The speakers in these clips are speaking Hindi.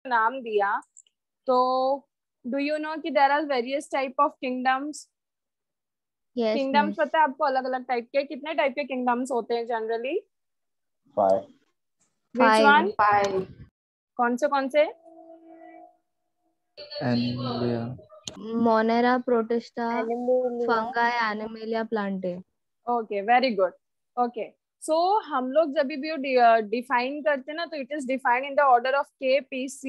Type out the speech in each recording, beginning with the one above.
नाम दिया, तो डू यू नो कि there are various type of kingdoms? Yes, kingdoms miss. पता है आपको, अलग अलग टाइप के, कितने टाइप के किंगडम्स होते हैं जनरली? 5. Which one? 5. कौन से? Animalia. Monera, Protista, Animalia. Fungi, Animalia, Plantae. Okay, very good. Okay, so हम लोग जब भी डिफाइन करते हैं ना, तो it is defined in the order of KPCOFGS: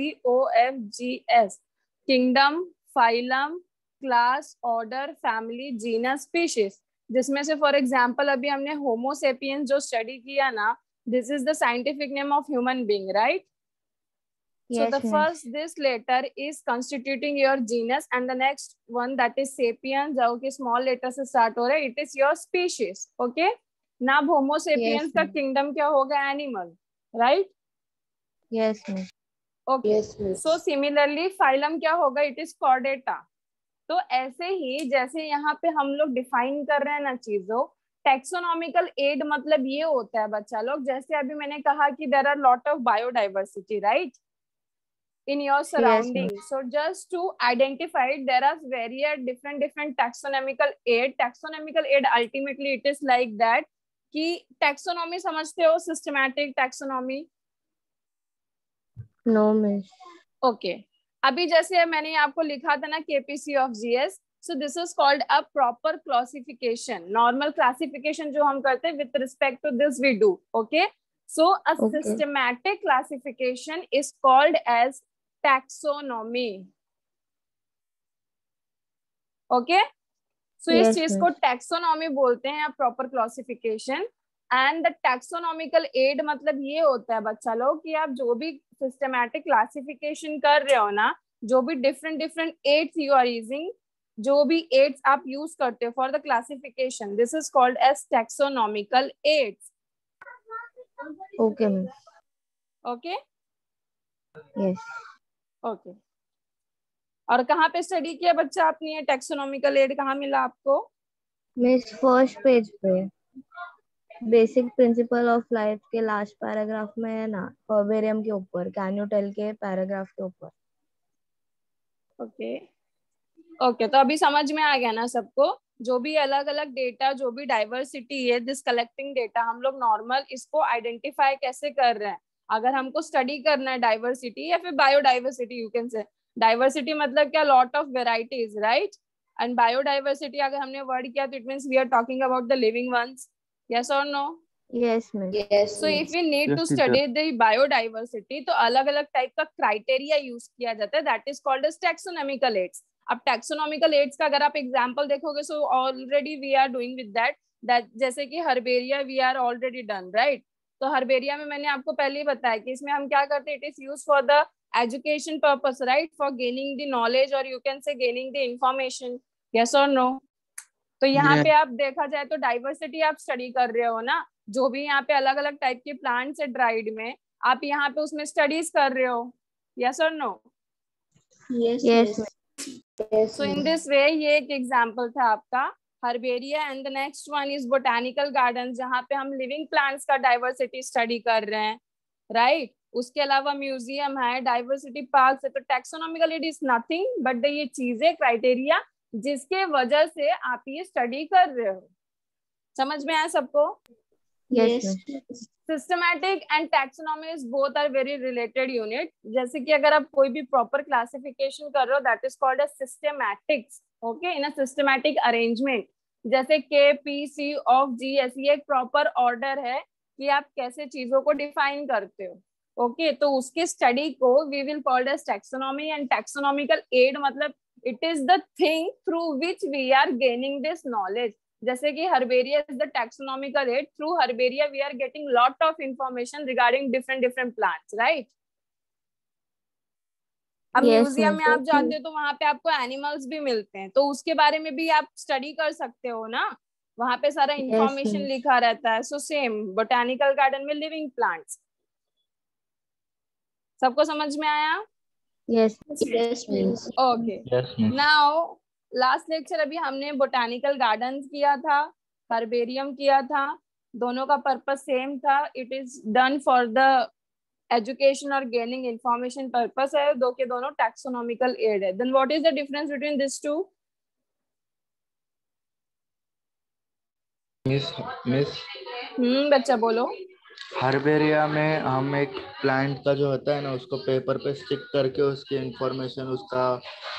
kingdom, phylum, class, order, family, genus, species. जिसमें से फॉर एग्जांपल अभी हमने होमोसेपियंस जो स्टडी किया ना, this is the scientific name of human being, right? So Yes, the miss. first this letter is constituting your genus, and the next one, that is sapiens, जो कि small letter से start हो रहा है, it is your species. Okay, now homo sapiens Yes, का miss. kingdom क्या होगा? Animal, right? Yes, miss. Okay, Yes, miss. so similarly phylum क्या होगा? It is chordata. तो ऐसे ही जैसे यहाँ पे हम लोग डिफाइन कर रहे हैं ना चीजों, टेक्सोनॉमिकल एड मतलब ये होता है बच्चा लोग, जैसे अभी मैंने कहा कि there are lot of biodiversity, right, in your surroundings. Yes, So just to identify it, there are various different taxonomical aid. Taxonomical aid ultimately it is like that कि taxonomy समझते हो, systematic taxonomy? No, miss. Okay, अभी जैसे मैंने आपको लिखा था ना KPC of GS, so this is called a proper classification. Normal classification जो हम करते हैं with respect to this we do. Okay, so a Okay. systematic classification is called as taxonomy. Okay, so इस Yes, चीज को miss. टैक्सोनॉमी बोलते हैं, proper classification. And the taxonomical aid मतलब ये होता है बच्चा लोग कि आप जो भी सिस्टमैटिक क्लासिफिकेशन कर रहे हो ना, जो भी different aids you are using, जो भी एड्स आप यूज करते हो for the classification, this is called as taxonomical aids. Okay, miss. Okay Yes. Okay, और कहाँ पे स्टडी किया बच्चा आपने ये टैक्सोनॉमिकल एड, कहाँ मिला आपको? मिस फर्स्ट पेज पे बेसिक प्रिंसिपल ऑफ लाइफ के लास्ट पैराग्राफ में है ना, हर्बेरियम के ऊपर, कैन यू टेल के पैराग्राफ के ऊपर। ओके ओके, तो अभी समझ में आ गया ना सबको? जो भी अलग अलग डेटा, जो भी डाइवर्सिटी है, दिस कलेक्टिंग डेटा, हम लोग नॉर्मल इसको आइडेंटिफाई कैसे कर रहे हैं? अगर हमको स्टडी करना है डाइवर्सिटी या फिर biodiversity, you can say diversity मतलब क्या? Lot of varieties, right? And biodiversity अगर हमने वर्ड किया तो it means we are talking about the living ones, yes और no? Yes miss. Yes, so if miss. We need to Yes, teacher. Study the biodiversity, तो अलग अलग टाइप का क्राइटेरिया यूज किया जाता है, that is called as taxonomical aids. अब टैक्सोनॉमिकल एड्स का अगर आप एग्जांपल देखोगे, so already we are doing with that जैसे कि herbaria we are already done, right? तो हर्बेरिया में मैंने आपको पहले ही बताया कि इसमें हम क्या करते हैं, it is use for the education purpose, right, for gaining the knowledge और you can say gaining the information, yes और नो? तो यहाँ पे आप देखा जाए तो डाइवर्सिटी आप स्टडी कर रहे हो ना, जो भी यहाँ पे अलग अलग टाइप के प्लांट्स है ड्राइड में, आप यहाँ पे उसमें स्टडीज कर रहे हो, यस और no? Yes, yes miss. Yes, so in miss. This way ये एक एग्जांपल था आपका herbaria. And the next one is botanical garden, जहाँ पे हम लिविंग प्लांट्स का डाइवर्सिटी स्टडी कर रहे हैं, राइट? उसके अलावा म्यूजियम है, डाइवर्सिटी पार्क है। तो taxonomical it is nothing but ये चीजें, क्राइटेरिया जिसके वजह से आप ये स्टडी कर रहे हो। समझ में आया सबको? Yes Yes, miss. miss. Systematic and taxonomy both are very related unit. जैसे कि अगर आप कोई भी प्रॉपर क्लासिफिकेशन कर रहे हो, that is called as systematics, okay, in a systematic arrangement. जैसे KPC ऑफ GS, ये एक प्रॉपर ऑर्डर है कि आप कैसे चीजों को डिफाइन करते हो, ओके? तो उसके स्टडी को we will called as taxonomy. And taxonomical aid मतलब it is the thing through which we are gaining this knowledge. जैसे कि herbaria is the taxonomical aid, through herbaria we are getting lot of information regarding different plants, right? अब Yes, म्यूजियम में miss. आप जाते हो तो वहां पे आपको एनिमल्स भी मिलते हैं, तो उसके बारे में भी आप स्टडी कर सकते हो ना, वहां पे सारा इंफॉर्मेशन miss. लिखा रहता है। सो सेम बोटानिकल गार्डन में लिविंग प्लांट्स। सबको समझ में आया? Yes Yes, miss. Okay, Yes, miss. Now last lecture अभी हमने बोटानिकल गार्डन्स किया था, हर्बेरियम किया था, दोनों का पर्पस सेम था। It is done for the education और गेनिंग इंफॉर्मेशन पर्पस है, दो के दोनों टैक्सोनॉमिकल एड है. Then what is the difference between this two? Miss बच्चा बोलो. हर्बेरिया में हम एक प्लांट का जो होता है ना उसको पेपर पे स्टिक करके उसकी इंफॉर्मेशन, उसका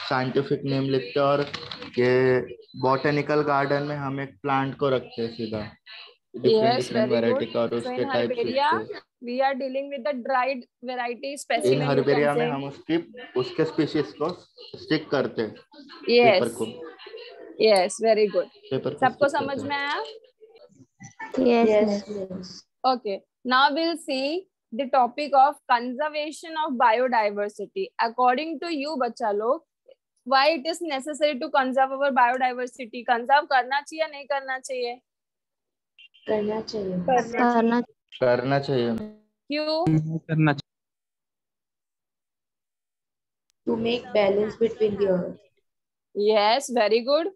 साइंटिफिक नेम लिखते हैं, और ये बॉटेनिकल गार्डन में हम एक प्लांट को रखते हैं सीधा, different Yes, different very good. Variety का, और So उसके in टाइप्स herbaria, लिखते हैं. we are dealing with the dried variety in specimen, you can herbaria में say. हम उसके स्पीशीज को स्टिक करते हैं पेपर Yes, को, yes, very good. पेपर पे सबको स्टिक समझ करते में हैं. आया? Yes, Yes, miss. miss. Okay. Now we'll see the topic of conservation of biodiversity. According to you, बच्चा लोग, why it is necessary to conserve our biodiversity? Conserve करना चाहिए या नहीं करना चाहिए? करना चाहिए. करना चाहिए. क्यों? करना To make balance between the earth. Yes, very good.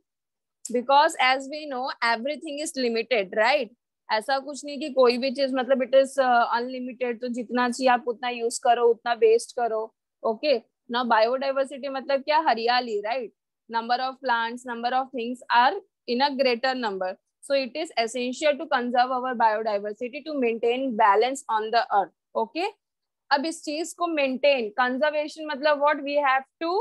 Because as we know, everything is limited, right? ऐसा कुछ नहीं कि कोई भी चीज मतलब इट इज अनलिमिटेड, तो जितना चाहिए आप उतना यूज करो, उतना वेस्ट करो. ओके. नाउ बायोडाइवर्सिटी मतलब क्या? हरियाली, right? Number of plants, number of things are in a greater number. So it is essential to conserve our biodiversity to maintain balance on the earth. Okay. अब इस चीज को मेंटेन, कंजर्वेशन मतलब what? We have to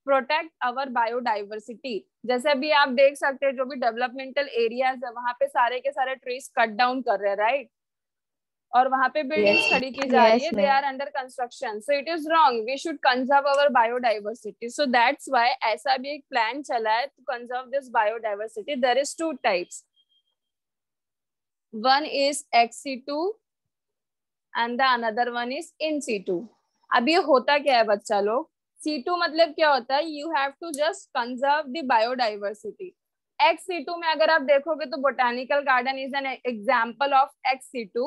protect our biodiversity. जैसे अभी आप देख सकते हैं जो भी डेवलपमेंटल एरियाज है वहां पे सारे के सारे ट्रीज कट डाउन कर रहे हैं, राइट? और वहां पे बिल्डिंग्स खड़ी की जा रही है, they are under construction. So it is wrong. We should conserve our biodiversity. So that's why ऐसा भी एक प्लान चला है to conserve this biodiversity. There is two types. One is ex situ and the another one is in situ. अब ये होता क्या है बच्चा लोग? situ मतलब क्या होता है? You have to just conserve the biodiversity. ex situ में अगर आप देखोगे तो botanical garden is an example of ex situ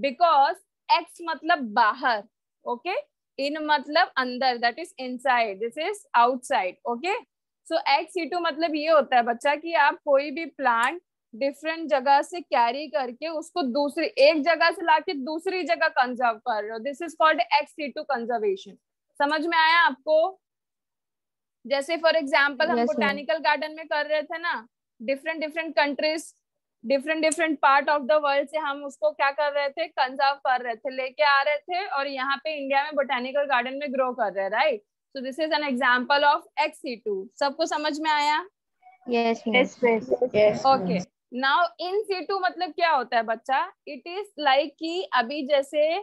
because ex मतलब बाहर, okay? in मतलब अंदर, that is inside, this is outside, okay? so ex situ मतलब ये होता है बच्चा कि आप कोई भी प्लांट डिफरेंट जगह से कैरी करके उसको दूसरी एक जगह से लाके दूसरी जगह कंजर्व कर रहे हो. This is called ex situ conservation. समझ में आया आपको? जैसे फॉर एग्जांपल हम बोटानिकल गार्डन में कर रहे थे ना, different different countries, different different part of the world से हम उसको क्या कर रहे थे? कंजर्व कर रहे थे, लेके आ रहे थे, और यहाँ पे इंडिया में बोटानिकल गार्डन में ग्रो कर रहे हैं, right? So this is an example of ex situ. सबको समझ में आया? Yes, miss. Yes, okay. miss. Now in situ मतलब क्या होता है बच्चा? इट इज लाइक कि अभी जैसे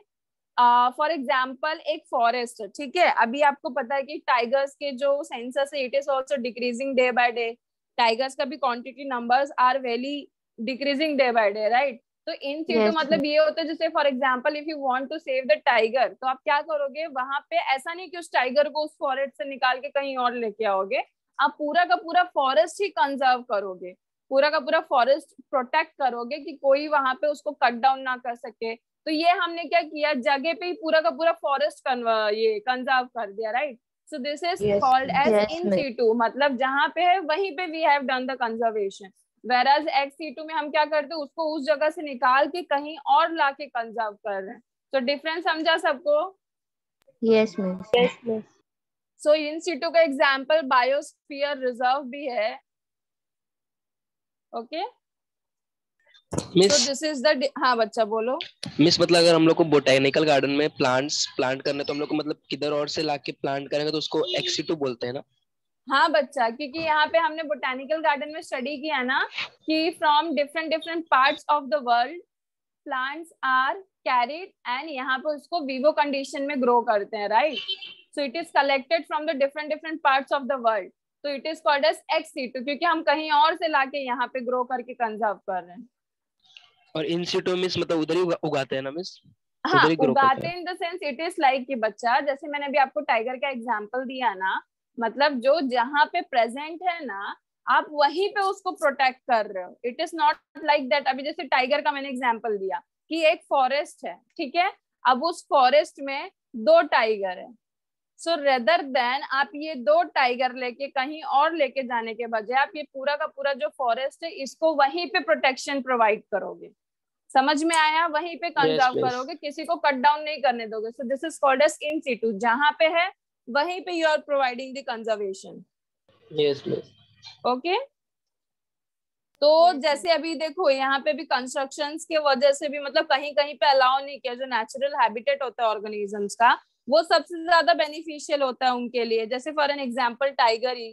फॉर एग्जाम्पल एक फॉरेस्ट है, ठीक है? अभी आपको पता है कि टाइगर्स के जो सेंसस है it is also decreasing day by day. Tigers का भी quantity numbers are very decreasing day by day, right? तो इन सीटू मतलब ये होता है जैसे for example if you want to save the tiger, तो आप क्या करोगे? वहां पे ऐसा नहीं कि उस टाइगर को उस फॉरेस्ट से निकाल के कहीं और लेके आओगे, आप पूरा का पूरा फॉरेस्ट ही कंजर्व करोगे, पूरा का पूरा फॉरेस्ट प्रोटेक्ट करोगे कि कोई वहां पे उसको कट डाउन ना कर सके. तो ये हमने क्या किया? जगह पे ही पूरा का पूरा फॉरेस्ट ये कंजर्व कर दिया, right? So this is called as in situ, मतलब जहां पे है वहीं पे we have done the conservation. Whereas ex situ में हम क्या करते हैं? उसको उस जगह से निकाल के कहीं और लाके कंजर्व कर रहे हैं. तो डिफरेंस समझा सबको? Yes, miss. Yes, miss. So in situ का एग्जाम्पल बायोस्फीयर रिजर्व भी है. Okay. Miss. This is the, हाँ बच्चा बोलो. मिस मतलब अगर हम लोग को बोटेनिकल गार्डन में प्लांट करने तो हम लोग को मतलब किधर और से लाके प्लांट करेंगे तो उसको ex situ बोलते हैं ना? हाँ बच्चा, क्योंकि यहाँ पे हमने बोटानिकल गार्डन में स्टडी किया ना कि from different different parts of the world plants are carried and यहाँ पे उसको विवो कंडीशन में ग्रो करते हैं, right? So it is collected from the different different parts of the world. तो it is called as ex situ क्योंकि हम कहीं और से लाके यहाँ पे ग्रो करके कंजर्व कर रहे हैं. और इन situ मिस मतलब उधर ही उगाते हैं ना मिस? हाँ, उगाते in the sense it is like कि बच्चा जैसे मैंने अभी आपको टाइगर का एग्जांपल दिया ना, मतलब जो जहाँ पे प्रेजेंट है ना आप वहीं पे उसको प्रोटेक्ट कर रहे हो. It is not like that. अभी जैसे टाइगर का मैंने एग्जांपल दिया कि एक फॉरेस्ट है, ठीक है? अब उस फॉरेस्ट में 2 टाइगर है. सो रेदर देन आप ये 2 टाइगर लेके कहीं और लेके जाने के बजाय आप ये पूरा का पूरा जो फॉरेस्ट है इसको वहीं पे प्रोटेक्शन प्रोवाइड करोगे. समझ में आया? वहीं पे Yes, कंजर्व miss. करोगे, किसी को कट डाउन नहीं करने दोगे. So this is called as in situ. जहां पे है वहीं पे you are providing the conservation. Yes, miss. Okay. तो जैसे अभी देखो यहाँ पे भी कंस्ट्रक्शंस के वजह से भी मतलब कहीं कहीं पे अलाउ नहीं किया. जो नेचुरल हैबिटेट होता है ऑर्गेनिजम्स का, वो सबसे ज्यादा बेनिफिशियल होता है उनके लिए. जैसे for an example tiger he.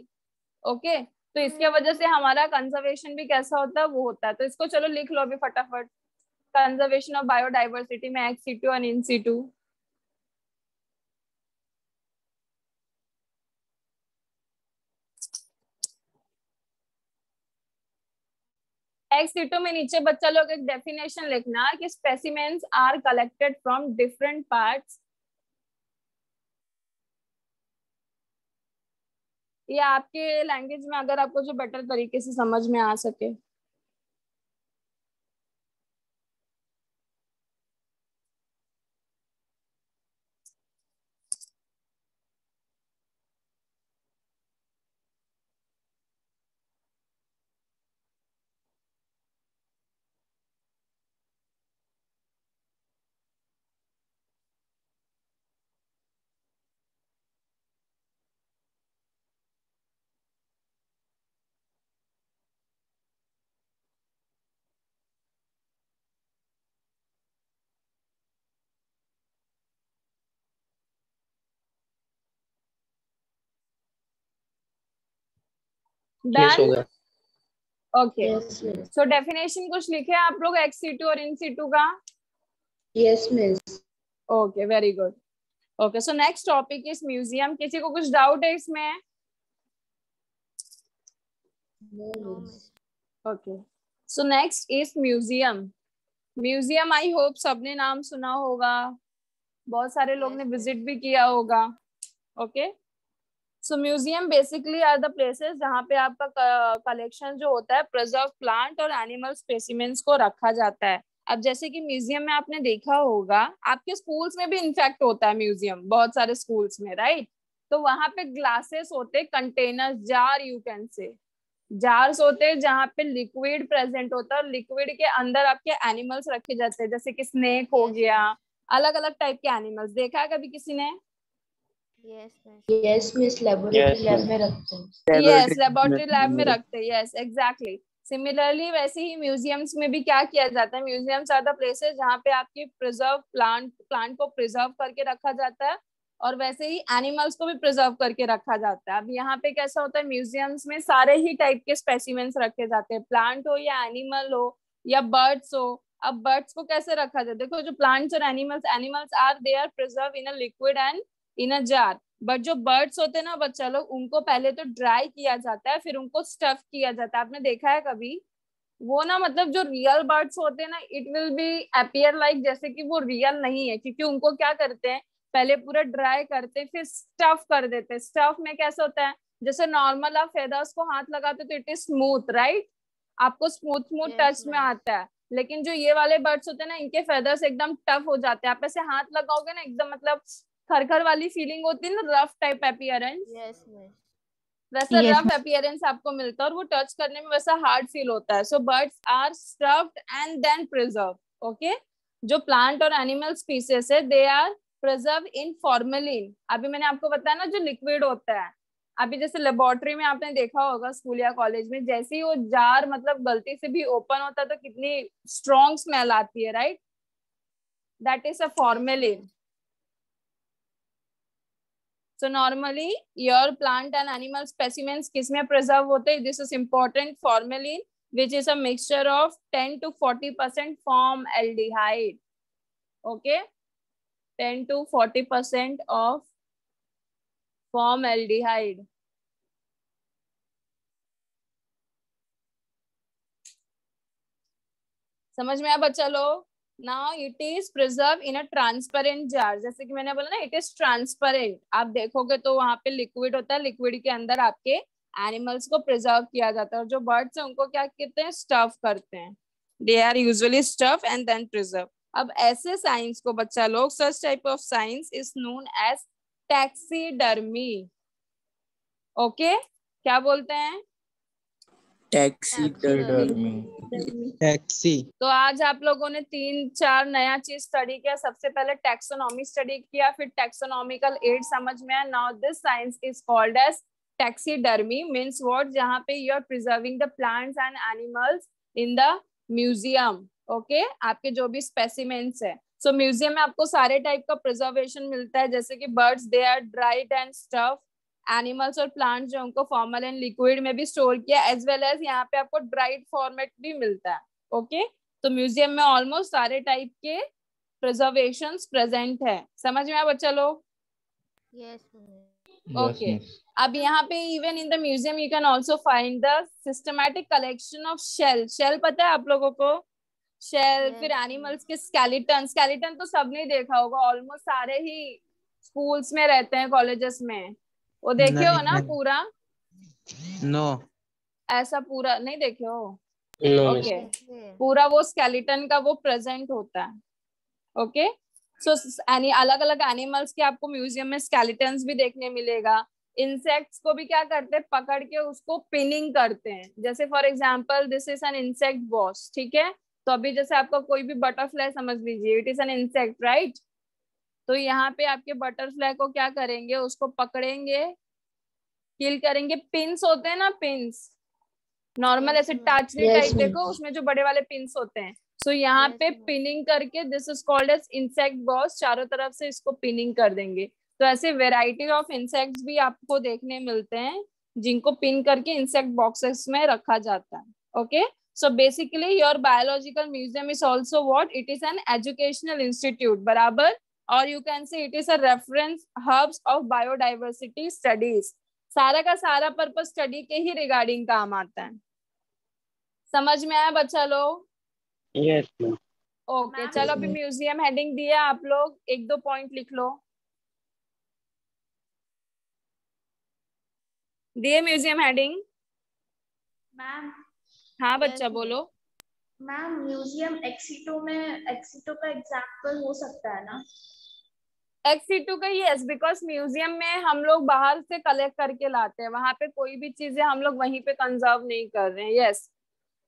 Okay. तो इसके वजह से हमारा कंजर्वेशन भी कैसा होता है, वो होता है. तो इसको चलो लिख लो अभी फटाफट. कंजर्वेशन ऑफ बायोडाइवर्सिटी में ex situ and in situ. Ex situ में नीचे बच्चा लोग एक डेफिनेशन लिखना कि specimens are collected from different parts. या आपके लैंग्वेज में अगर आपको जो बेटर तरीके से समझ में आ सके. Yes, हो डन. गया. Okay. Yes, miss. So definition कुछ लिखे आप लोग एक्स सिटू और इन सिटू का. Yes, miss. Okay, very good. Okay, so next topic is museum. किसी को कुछ डाउट है इसमें? No, miss. Okay. So next is museum. Museum I hope सबने नाम सुना होगा, बहुत सारे लोग ने विजिट भी किया होगा. Okay. So museum basically are the places जहाँ पे आपका कलेक्शन जो होता है प्रिजर्व प्लांट और एनिमल स्पेसिमेंट्स को रखा जाता है. अब जैसे कि म्यूजियम में आपने देखा होगा, आपके स्कूल्स में भी इनफैक्ट होता है म्यूजियम, बहुत सारे स्कूल्स में, राइट? तो वहां पे ग्लासेस होते, कंटेनर्स, जार, यू कैन से जार्स होते हैं जहाँ पे लिक्विड प्रेजेंट होता है और लिक्विड के अंदर आपके एनिमल्स रखे जाते हैं. जैसे कि स्नेक हो गया, अलग अलग टाइप के एनिमल्स. देखा है कभी किसी ने? Yes, miss. Laboratory lab में रखते हैं. यस, लेबोरेटरी लैब में रखते हैं. Yes, exactly. सिमिलरली वैसे ही म्यूजियम्स में भी क्या किया जाता है, म्यूजियम्स आर द प्लेसेस जहाँ पे आपकी प्रिजर्व प्लांट को प्रिजर्व करके रखा जाता है और वैसे ही एनिमल्स को भी प्रिजर्व करके रखा जाता है. अब यहाँ पे कैसा होता है, म्यूजियम्स में सारे ही टाइप के स्पेसिमेंस रखे जाते हैं, प्लांट हो या एनिमल हो या बर्ड्स हो. अब बर्ड्स को कैसे रखा जाता है, देखो जो प्लांट्स और animals are they are preserve in a liquid and in a jar. But जो बर्ड्स होते हैं ना बच्चा लोग, उनको पहले तो ड्राई किया जाता है, फिर उनको स्टफ किया जाता है. आपने देखा है कभी? वो ना मतलब जो रियल बर्ड्स होते हैं ना, it will be appear like जैसे कि वो रियल नहीं है, क्योंकि उनको क्या करते हैं, पहले पूरा ड्राई करते फिर स्टफ कर देते. स्टफ में कैसा होता है, जैसे नॉर्मल आप फेदर्स को हाथ लगाते तो इट इज स्मूथ, राइट? आपको स्मूथ स्मूथ टच में आता है. लेकिन जो ये वाले बर्ड्स होते हैं ना, इनके फेदर्स एकदम टफ हो जाते हैं. आप ऐसे हाथ लगाओगे ना, एकदम मतलब खरखर वाली फीलिंग होती है ना, रफ टाइप अपीयरेंस. वैसा रफ अपीयरेंस आपको मिलता है और वो टच करने में वैसा हार्ड फील होता है. So birds are stuffed and then preserve. Okay. जो प्लांट और एनिमल स्पीसीज है, they are preserve in formalin. अभी मैंने आपको बताया ना, जो लिक्विड होता है, अभी जैसे लेबोरेटरी में आपने देखा होगा स्कूल या कॉलेज में, जैसे ही वो जार मतलब गलती से भी ओपन होता है तो कितनी स्ट्रॉन्ग स्मेल आती है, right? That is a formalin. So normally your plant and animal specimens किसमें preserve होते हैं? This is important. Formalin, which is a mixture of 10 to 40% formaldehyde. Okay, 10 to 40% of formaldehyde. समझ में आया बच्चा लोग? Now it is preserve in a transparent jar. जैसे कि मैंने बोला ना, इट इज ट्रांसपेरेंट. आप देखोगे तो वहां पे लिक्विड होता है, लिक्विड के अंदर आपके एनिमल्स को प्रिजर्व किया जाता है. और जो बर्ड्स हैं उनको क्या कहते हैं, स्टफ करते हैं. They are usually stuff and then preserve. अब ऐसे साइंस को बच्चा लोग, such type of science is known as taxidermy. Okay, क्या बोलते हैं? टैक्सीडर्मी। टैक्सी। तो आज आप लोगों ने 3-4 नया चीज स्टडी किया। सबसे पहले टैक्सोनॉमी स्टडी किया, फिर टैक्सोनॉमिकल एड समझ में आया। Now this science is called as taxidermy, means what, जहां पे you are preserving the plants and animals in the museum. Okay, आपके जो भी स्पेसिमेंस है। सो म्यूजियम में आपको सारे टाइप का प्रिजर्वेशन मिलता है, जैसे कि birds they are dried and stuff, animals और प्लांट्स जो उनको फॉर्मल एंड लिक्विड में भी स्टोर किया, एज वेल एज यहाँ पे आपको ड्राइड फॉर्मेट भी मिलता है। ओके, तो म्यूजियम में ऑलमोस्ट सारे टाइप के प्रिजर्वेशंस प्रेजेंट है। समझ में आया बच्चा लोग? यस ओके, अब यहाँ पे even in the museum you can also find the systematic collection of shell. Shell पता है आप लोगों को? Shell, Yes. फिर एनिमल्स के स्केलेटन। स्केलेटन तो सबने देखा होगा, ऑलमोस्ट सारे ही स्कूल्स में रहते हैं, कॉलेजेस में। वो देखे हो ना पूरा? नो। ऐसा पूरा नहीं देखे हो? नो ओके, पूरा वो स्केलेटन का वो प्रेजेंट होता है। ओके, सो अलग अलग एनिमल्स के आपको म्यूजियम में स्केलेटन्स भी देखने मिलेगा। इंसेक्ट्स को भी क्या करते हैं, पकड़ के उसको पिनिंग करते हैं। जैसे for example this is an insect boss, ठीक है? तो अभी जैसे आपका कोई भी बटरफ्लाई समझ लीजिए, it is an insect, right? तो यहाँ पे आपके बटरफ्लाई को क्या करेंगे, उसको पकड़ेंगे, किल करेंगे। पिंस होते हैं ना, पिंस नॉर्मल ऐसे टाचनी Yes, टाइप ma'am. देखो, उसमें जो बड़े वाले पिंस होते हैं। सो यहाँ Yes, पे ma'am. पिनिंग करके, this is called as insect box, चारों तरफ से इसको पिनिंग कर देंगे। तो ऐसे वेराइटी ऑफ इंसेक्ट्स भी आपको देखने मिलते हैं, जिनको पिन करके इंसेक्ट बॉक्सेस में रखा जाता है। Okay, so basically your biological museum is also what, it is an educational institute, बराबर। और you can say it is a reference hubs of biodiversity studies. सारा का सारा पर्पस स्टडी के ही रिगार्डिंग काम आता है। समझ में आया बच्चा लोग? Yes ma'am. ओके, चलो अभी म्यूजियम हेडिंग दिया, आप लोग 1-2 पॉइंट लिख लो। दिए म्यूजियम हेडिंग? मैम हाँ Yes, बच्चा ma'am. बोलो। मैम म्यूजियम एक्सीटो में एक्सीटो का एग्जाम्पल हो सकता है ना? एक्सीटू का, यस, बिकॉज म्यूजियम में हम लोग बाहर से कलेक्ट करके लाते हैं, वहां पे कोई भी चीजें हम लोग वहीं पे कंजर्व नहीं कर रहे हैं। यस,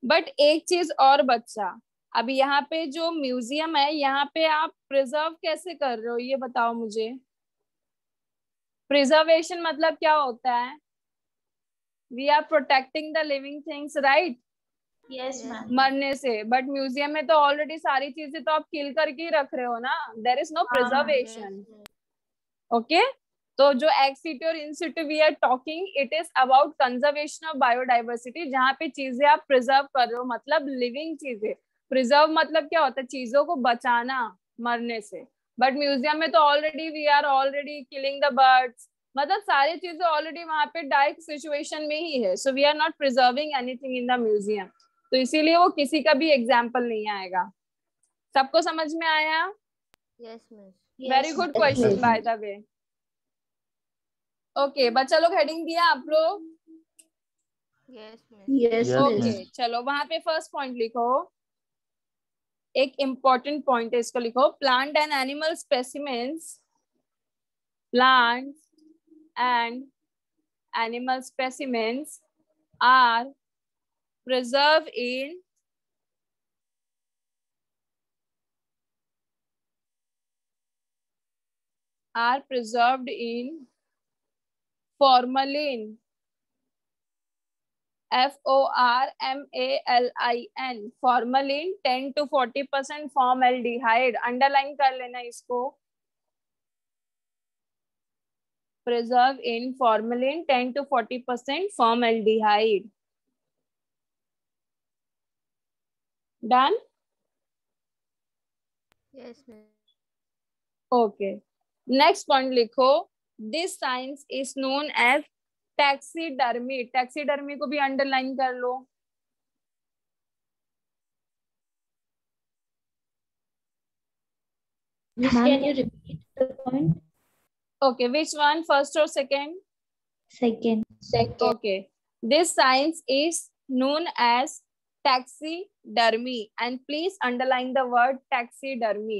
बट एक चीज और बच्चा, अब यहाँ पे जो म्यूजियम है, यहाँ पे आप प्रिजर्व कैसे कर रहे हो, ये बताओ मुझे। प्रिजर्वेशन मतलब क्या होता है? We are protecting the living things, right? Yes ma'am. मरने से। बट म्यूजियम में तो ऑलरेडी सारी चीजें तो आप किल करके ही रख रहे हो ना, there is no preservation. Okay, तो जो एक्स सिटी और in situ we are talking, it is about conservation of biodiversity, जहाँ पे चीजें आप प्रिजर्व कर रहे हो, मतलब लिविंग चीजें। प्रिजर्व मतलब क्या होता है, चीजों को बचाना मरने से। बट म्यूजियम में तो already we are already killing the birds, मतलब सारी चीजें ऑलरेडी वहां पे डाइट सिचुएशन में ही है। So we are not preserving anything in the museum, तो इसीलिए वो किसी का भी एग्जाम्पल नहीं आएगा। सबको समझ में आया? Yes, miss. Very good question by the way. Okay, बच्चा लोग हेडिंग दिया आप लोग? Yes, miss. Yes, Yes, okay, miss. चलो वहां पे फर्स्ट पॉइंट लिखो, एक इंपॉर्टेंट पॉइंट है, इसको लिखो। Plant and animal specimens, plant and animal specimens are preserved in formalin, FORMALIN, formalin 10 to 40% formaldehyde, underline कर लेना इसको। preserve in formalin 10 to 40% formaldehyde। Done? Yes, miss. Okay, next point लिखो, this science is known as taxidermy. Taxidermy को भी अंडरलाइन कर लो। Miss, can you repeat the point? Okay, which one, first और second? Second. Okay, this science is known as taxidermy, and please underline the word taxidermy.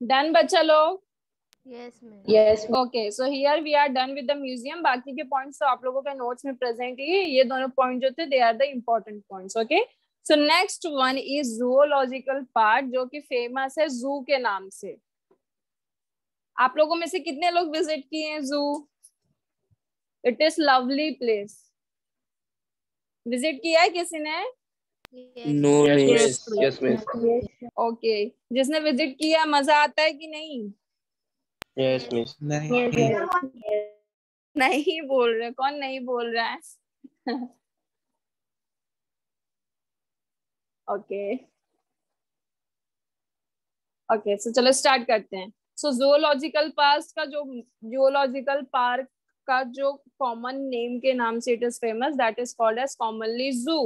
Done बच्चा लोग? Yes ma'am. Yes. Okay, so here we are done with the museum. बाकी के पॉइंट्स तो आप लोगों के नोट्स में प्रेजेंट ही, ये दोनों पॉइंट जो थे they are the important points. Okay, so next one is zoological park, जो कि फेमस है जू के नाम से। आप लोगों में से कितने लोग विजिट किए हैं zoo? It is lovely place. Visit किया है किसी ने? No miss, yes miss, okay, जिसने विजिट किया मजा आता है कि नहीं? Yes miss. नहीं। नहीं बोल रहे, कौन नहीं बोल रहा है? ओके ओके, सो चलो स्टार्ट करते हैं। सो जूलॉजिकल पार्क का जो कॉमन नेम के नाम से it is famous, that is called as commonly zoo.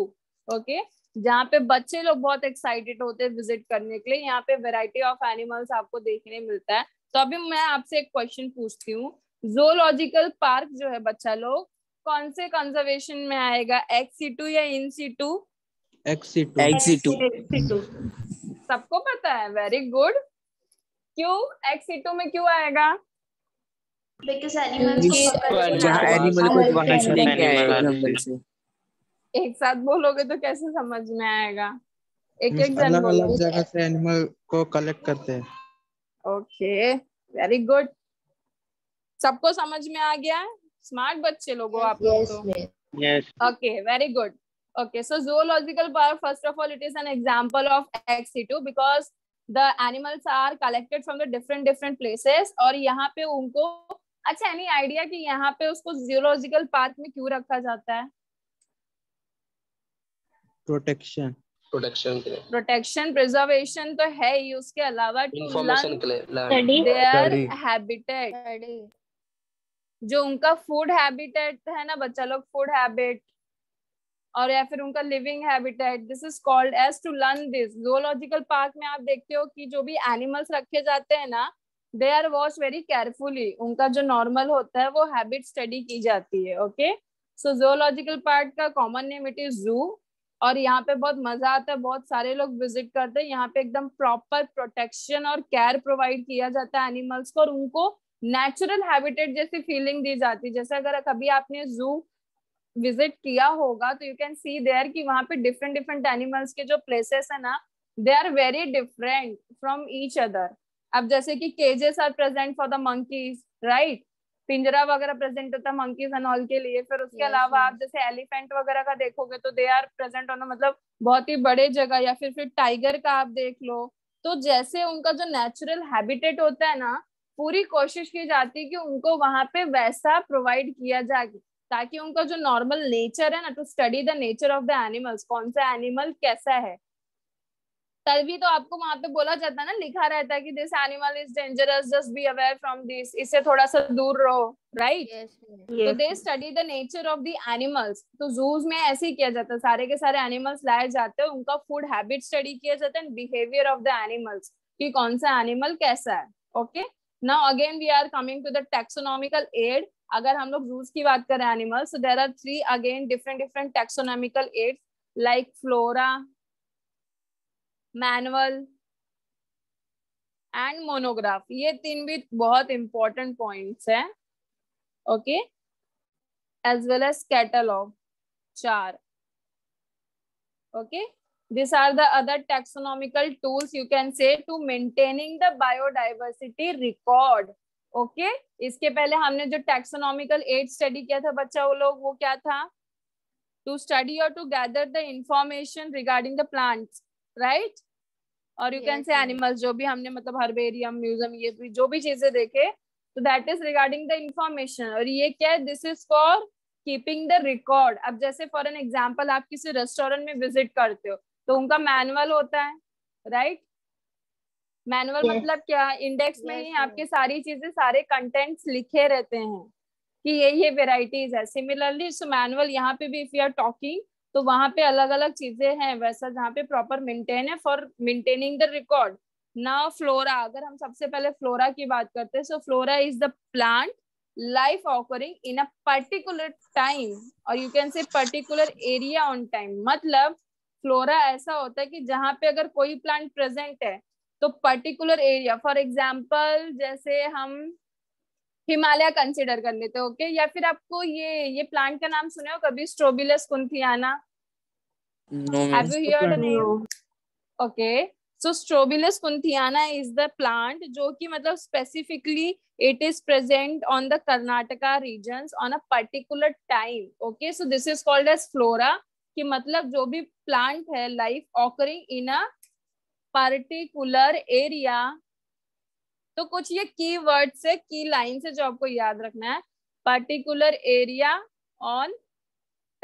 Okay, जहाँ पे बच्चे लोग बहुत एक्साइटेड होते हैं विजिट करने के लिए। यहाँ पे वैरायटी ऑफ एनिमल्स आपको देखने मिलता है। तो अभी मैं आपसे एक क्वेश्चन पूछती हूँ, जूलॉजिकल पार्क जो है बच्चा लोग, कौन से कंजर्वेशन में आएगा, एक्स सीटू या इन सीटू? एक्सी2। सबको पता है, वेरी गुड। क्यों एक्स सीटू में क्यों आएगा? Because animals को पकड़ के जहाँ लाते हैं। एनिमल को वहां से लेके आए Animal जंगल से। एक साथ बोलोगे तो कैसे समझ में आएगा? एक एक जन अलग बोलो। अलग जगह से एनिमल को कलेक्ट करते हैं। Okay, very good. सबको समझ में आ गया? स्मार्ट बच्चे लोगो आप लोग तो। Yes. Okay, very good. Okay, so zoological park, first of all, it is an example of ex situ because the animals are collected from the different places। और यहाँ पे उनको, अच्छा, any idea कि यहाँ पे उसको zoological park में क्यों रखा जाता है? प्रोटेक्शन प्रोटेक्शन के लिए, प्रोटेक्शन, प्रिजर्वेशन तो है ही, उसके अलावा टू इंफॉर्मेशन लर्न के लिए, देयर Study. हैबिटेट, जो उनका फूड हैबिटेट है ना बच्चा लोग, फूड हैबिट और या फिर उनका living habitat, this is called as to learn this. Zoological park में आप देखते हो कि जो भी एनिमल्स रखे जाते हैं ना, they are watch very carefully, उनका जो नॉर्मल होता है वो हैबिट स्टडी की जाती है। ओके, सो जूलॉजिकल पार्क का कॉमन नेम इट इज जू। और यहाँ पे बहुत मजा आता है, बहुत सारे लोग विजिट करते हैं। यहाँ पे एकदम प्रॉपर प्रोटेक्शन और केयर प्रोवाइड किया जाता है एनिमल्स को, और उनको नेचुरल हैबिटेट जैसी फीलिंग दी जाती है। जैसे अगर कभी आपने जू विजिट किया होगा तो यू कैन सी देयर कि वहां पे डिफरेंट एनिमल्स के जो प्लेसेस है ना, they are very different from each other. अब जैसे कि cages are present for the monkeys, right, पिंजरा वगैरह प्रेजेंट होता है मंकीज एंड ऑल के लिए। फिर उसके अलावा आप जैसे एलिफेंट वगैरह का देखोगे तो दे आर प्रेजेंट होना मतलब बहुत ही बड़े जगह, या फिर टाइगर का आप देख लो। तो जैसे उनका जो नेचुरल हैबिटेट होता है ना, पूरी कोशिश की जाती है कि उनको वहां पे वैसा प्रोवाइड किया जाए, ताकि उनका जो नॉर्मल नेचर है ना, to study the nature of the animals, कौन सा एनिमल कैसा है। तभी तो आपको वहां पे बोला जाता है ना, लिखा रहता है कि this animal is dangerous, just be aware from this, इससे थोड़ा सा दूर रहो, राइट। तो they study the nature of the animals. तो जूज में ऐसे ही किया जाता है, सारे के सारे एनिमल्स लाए जाते हैं, उनका फूड हैबिट स्टडी किया जाता है, बिहेवियर ऑफ द एनिमल्स, कि कौन सा एनिमल कैसा है। Okay, now again we are coming to the taxonomical aid. अगर हम लोग जूस की बात करें animals, so there are three again different taxonomical aids like flora, manual and monograph। ये तीन भी बहुत important points है। Okay, as well as catalog, चार। Okay, these are the other taxonomical tools you can say to maintaining the biodiversity record। Okay, इसके पहले हमने जो टैक्सोनॉमिकल एड स्टडी किया था बच्चा वो लोग, वो क्या था, टू स्टडी और to gather the information regarding the plants, right, और यू कैन से एनिमल्स, जो भी हमने मतलब हर्बेरियम, म्यूजियम, ये भी जो भी चीजें देखे, तो that is regarding the information. और ये क्या है, this is for keeping the record. अब जैसे फॉर एन एग्जाम्पल आप किसी रेस्टोरेंट में विजिट करते हो तो उनका मैनुअल होता है, राइट। मैनुअल मतलब क्या, इंडेक्स में ही आपके सारी चीजें, सारे कंटेंट्स लिखे रहते हैं कि ये वेराइटीज है। सिमिलरली सो मैनुअल यहाँ पे भी इफ यू आर टॉकिंग, तो वहां पे अलग अलग चीजें हैं वैसा, जहाँ पे प्रॉपर मेंटेन है for maintaining the record. Now flora, अगर हम सबसे पहले फ्लोरा की बात करते हैं, so flora is the plant life occurring in a particular time, और you can say particular area on time. मतलब फ्लोरा ऐसा होता है कि जहाँ पे अगर कोई प्लांट प्रेजेंट है तो पर्टिकुलर एरिया, फॉर एग्जाम्पल जैसे हम हिमालय कंसिडर कर लेते हैं, ओके। या फिर आपको ये प्लांट का नाम सुने हो कभी, strobilus kunthiana? Have you heard the name? Okay, so strobilus kunthiana is the plant जो कि मतलब specifically it is present on the Karnataka regions on a particular time, okay. So this is called as flora, कि मतलब जो भी प्लांट है life occurring in a particular area. तो कुछ ये की वर्ड से, की लाइन से जो आपको याद रखना है, पर्टिकुलर एरिया ऑन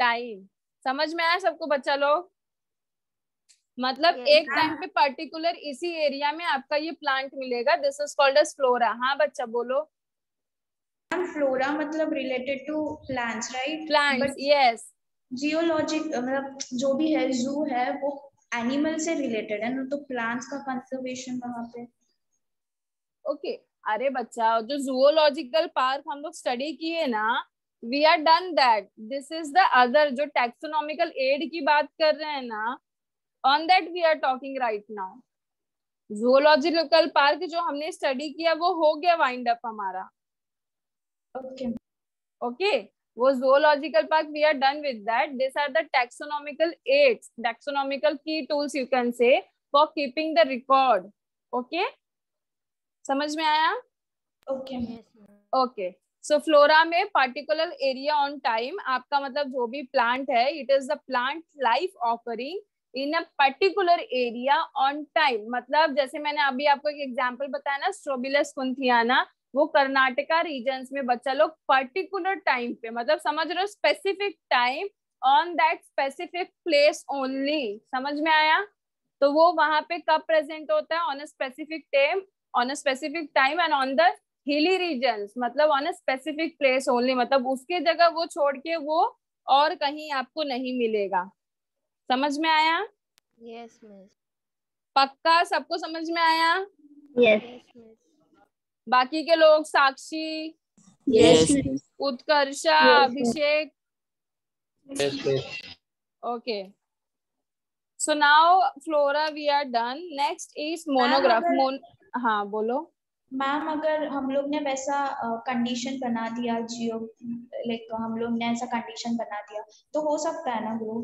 टाइम। समझ में आया सबको बच्चा लोग? मतलब एक टाइम पे पर्टिकुलर इसी एरिया में आपका ये प्लांट मिलेगा, this is called as flora. हाँ बच्चा बोलो। फ्लोरा मतलब related to plants, right? Plants, yes. Geologic मतलब जो भी है, जू है, वो एनिमल से रिलेटेड है ना, तो प्लांट्स का कंजर्वेशन वहां पे। ओके अरे बच्चा, जो जूलॉजिकल पार्क हम लोग स्टडी किए ना, we are done that. This is the other, जो टैक्सोनॉमिकल एड की बात कर रहे हैं ना, on that we are talking right now. Zoological park जो हमने स्टडी किया वो हो गया वाइंड अप हमारा, ओके ओके। वो zoological park we are done with that. This are the taxonomical aids, taxonomical की tools you can say for keeping the record, okay. समझ में आया? ओके ओके, सो फ्लोरा में पर्टिकुलर एरिया ऑन टाइम, आपका मतलब जो भी प्लांट है, it is the plant life occurring in a particular area on time. मतलब जैसे मैंने अभी आपको एक एग्जांपल बताया ना, स्ट्रोबिलस कुंथियाना, वो कर्नाटका रीजन्स में बच्चा लोग पर्टिकुलर टाइम पे, मतलब समझ रहे हो, specific time on that specific place only. समझ में आया? तो वो वहां पे कब प्रेजेंट होता है? On a specific time, on a specific time and on the hilly regions, मतलब on a specific place only, मतलब उसके जगह वो छोड़ के वो और कहीं आपको नहीं मिलेगा। समझ में आया? Yes miss. पक्का सबको समझ में आया? Yes miss. बाकी के लोग, Sakshi, Yes. Utkarsha, Yes, Abhishek, Yes, yes. Okay. So now flora we are done, next is monograph. हाँ बोलो। मैम, अगर हम लोग ने वैसा कंडीशन बना दिया, जियो लाइक हम लोग ने ऐसा कंडीशन बना दिया, तो हो सकता है ना ग्रो?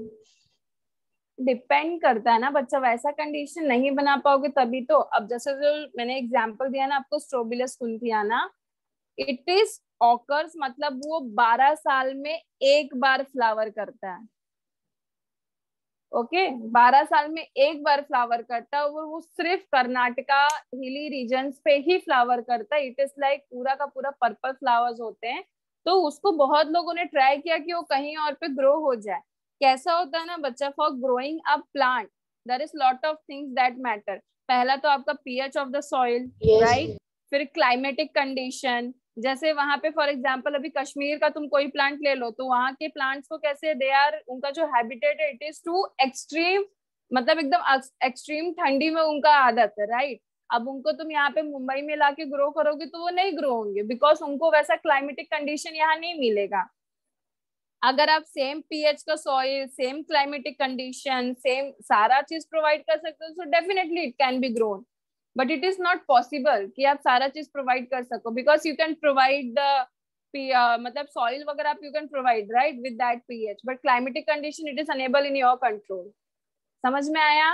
डिपेंड करता है ना बच्चा, वैसा कंडीशन नहीं बना पाओगे तभी तो। अब जैसे जो मैंने एग्जांपल दिया ना आपको, स्ट्रोबिलस कुंथियाना, इट इज ऑकर्स, मतलब वो 12 साल में एक बार फ्लावर करता है, ओके। 12 साल में एक बार फ्लावर करता है, वो सिर्फ कर्नाटका हिली रीजन्स पे ही फ्लावर करता है। इट इज लाइक पूरा का पूरा पर्पल फ्लावर्स होते हैं। तो उसको बहुत लोगों ने ट्राई किया कि वो कहीं और पे ग्रो हो जाए। कैसा होता है ना बच्चा, for growing a plant there is lot of things that matter. पहला तो आपका pH of the soil, right. फिर क्लाइमेटिक कंडीशन, जैसे वहां पे फॉर एग्जांपल अभी कश्मीर का तुम कोई प्लांट ले लो, तो वहां के प्लांट्स को कैसे, दे आर, उनका जो हैबिटेट है इट इज टू एक्सट्रीम, मतलब एकदम एक्सट्रीम ठंडी में उनका आदत है, राइट। अब उनको तुम यहाँ पे मुंबई में लाके ग्रो करोगे तो वो नहीं ग्रो होंगे, बिकॉज उनको वैसा क्लाइमेटिक कंडीशन यहाँ नहीं मिलेगा। अगर आप सेम पीएच का soil, same climatic condition, same सारा चीज प्रोवाइड कर सकते हो, so definitely it can be grown. But it is not possible कि आप सारा चीज प्रोवाइड कर सको, because you can provide the मतलब सॉइल वगैरह आप you can provide, right, with that pH, but climatic condition it is unable in your control. समझ में आया?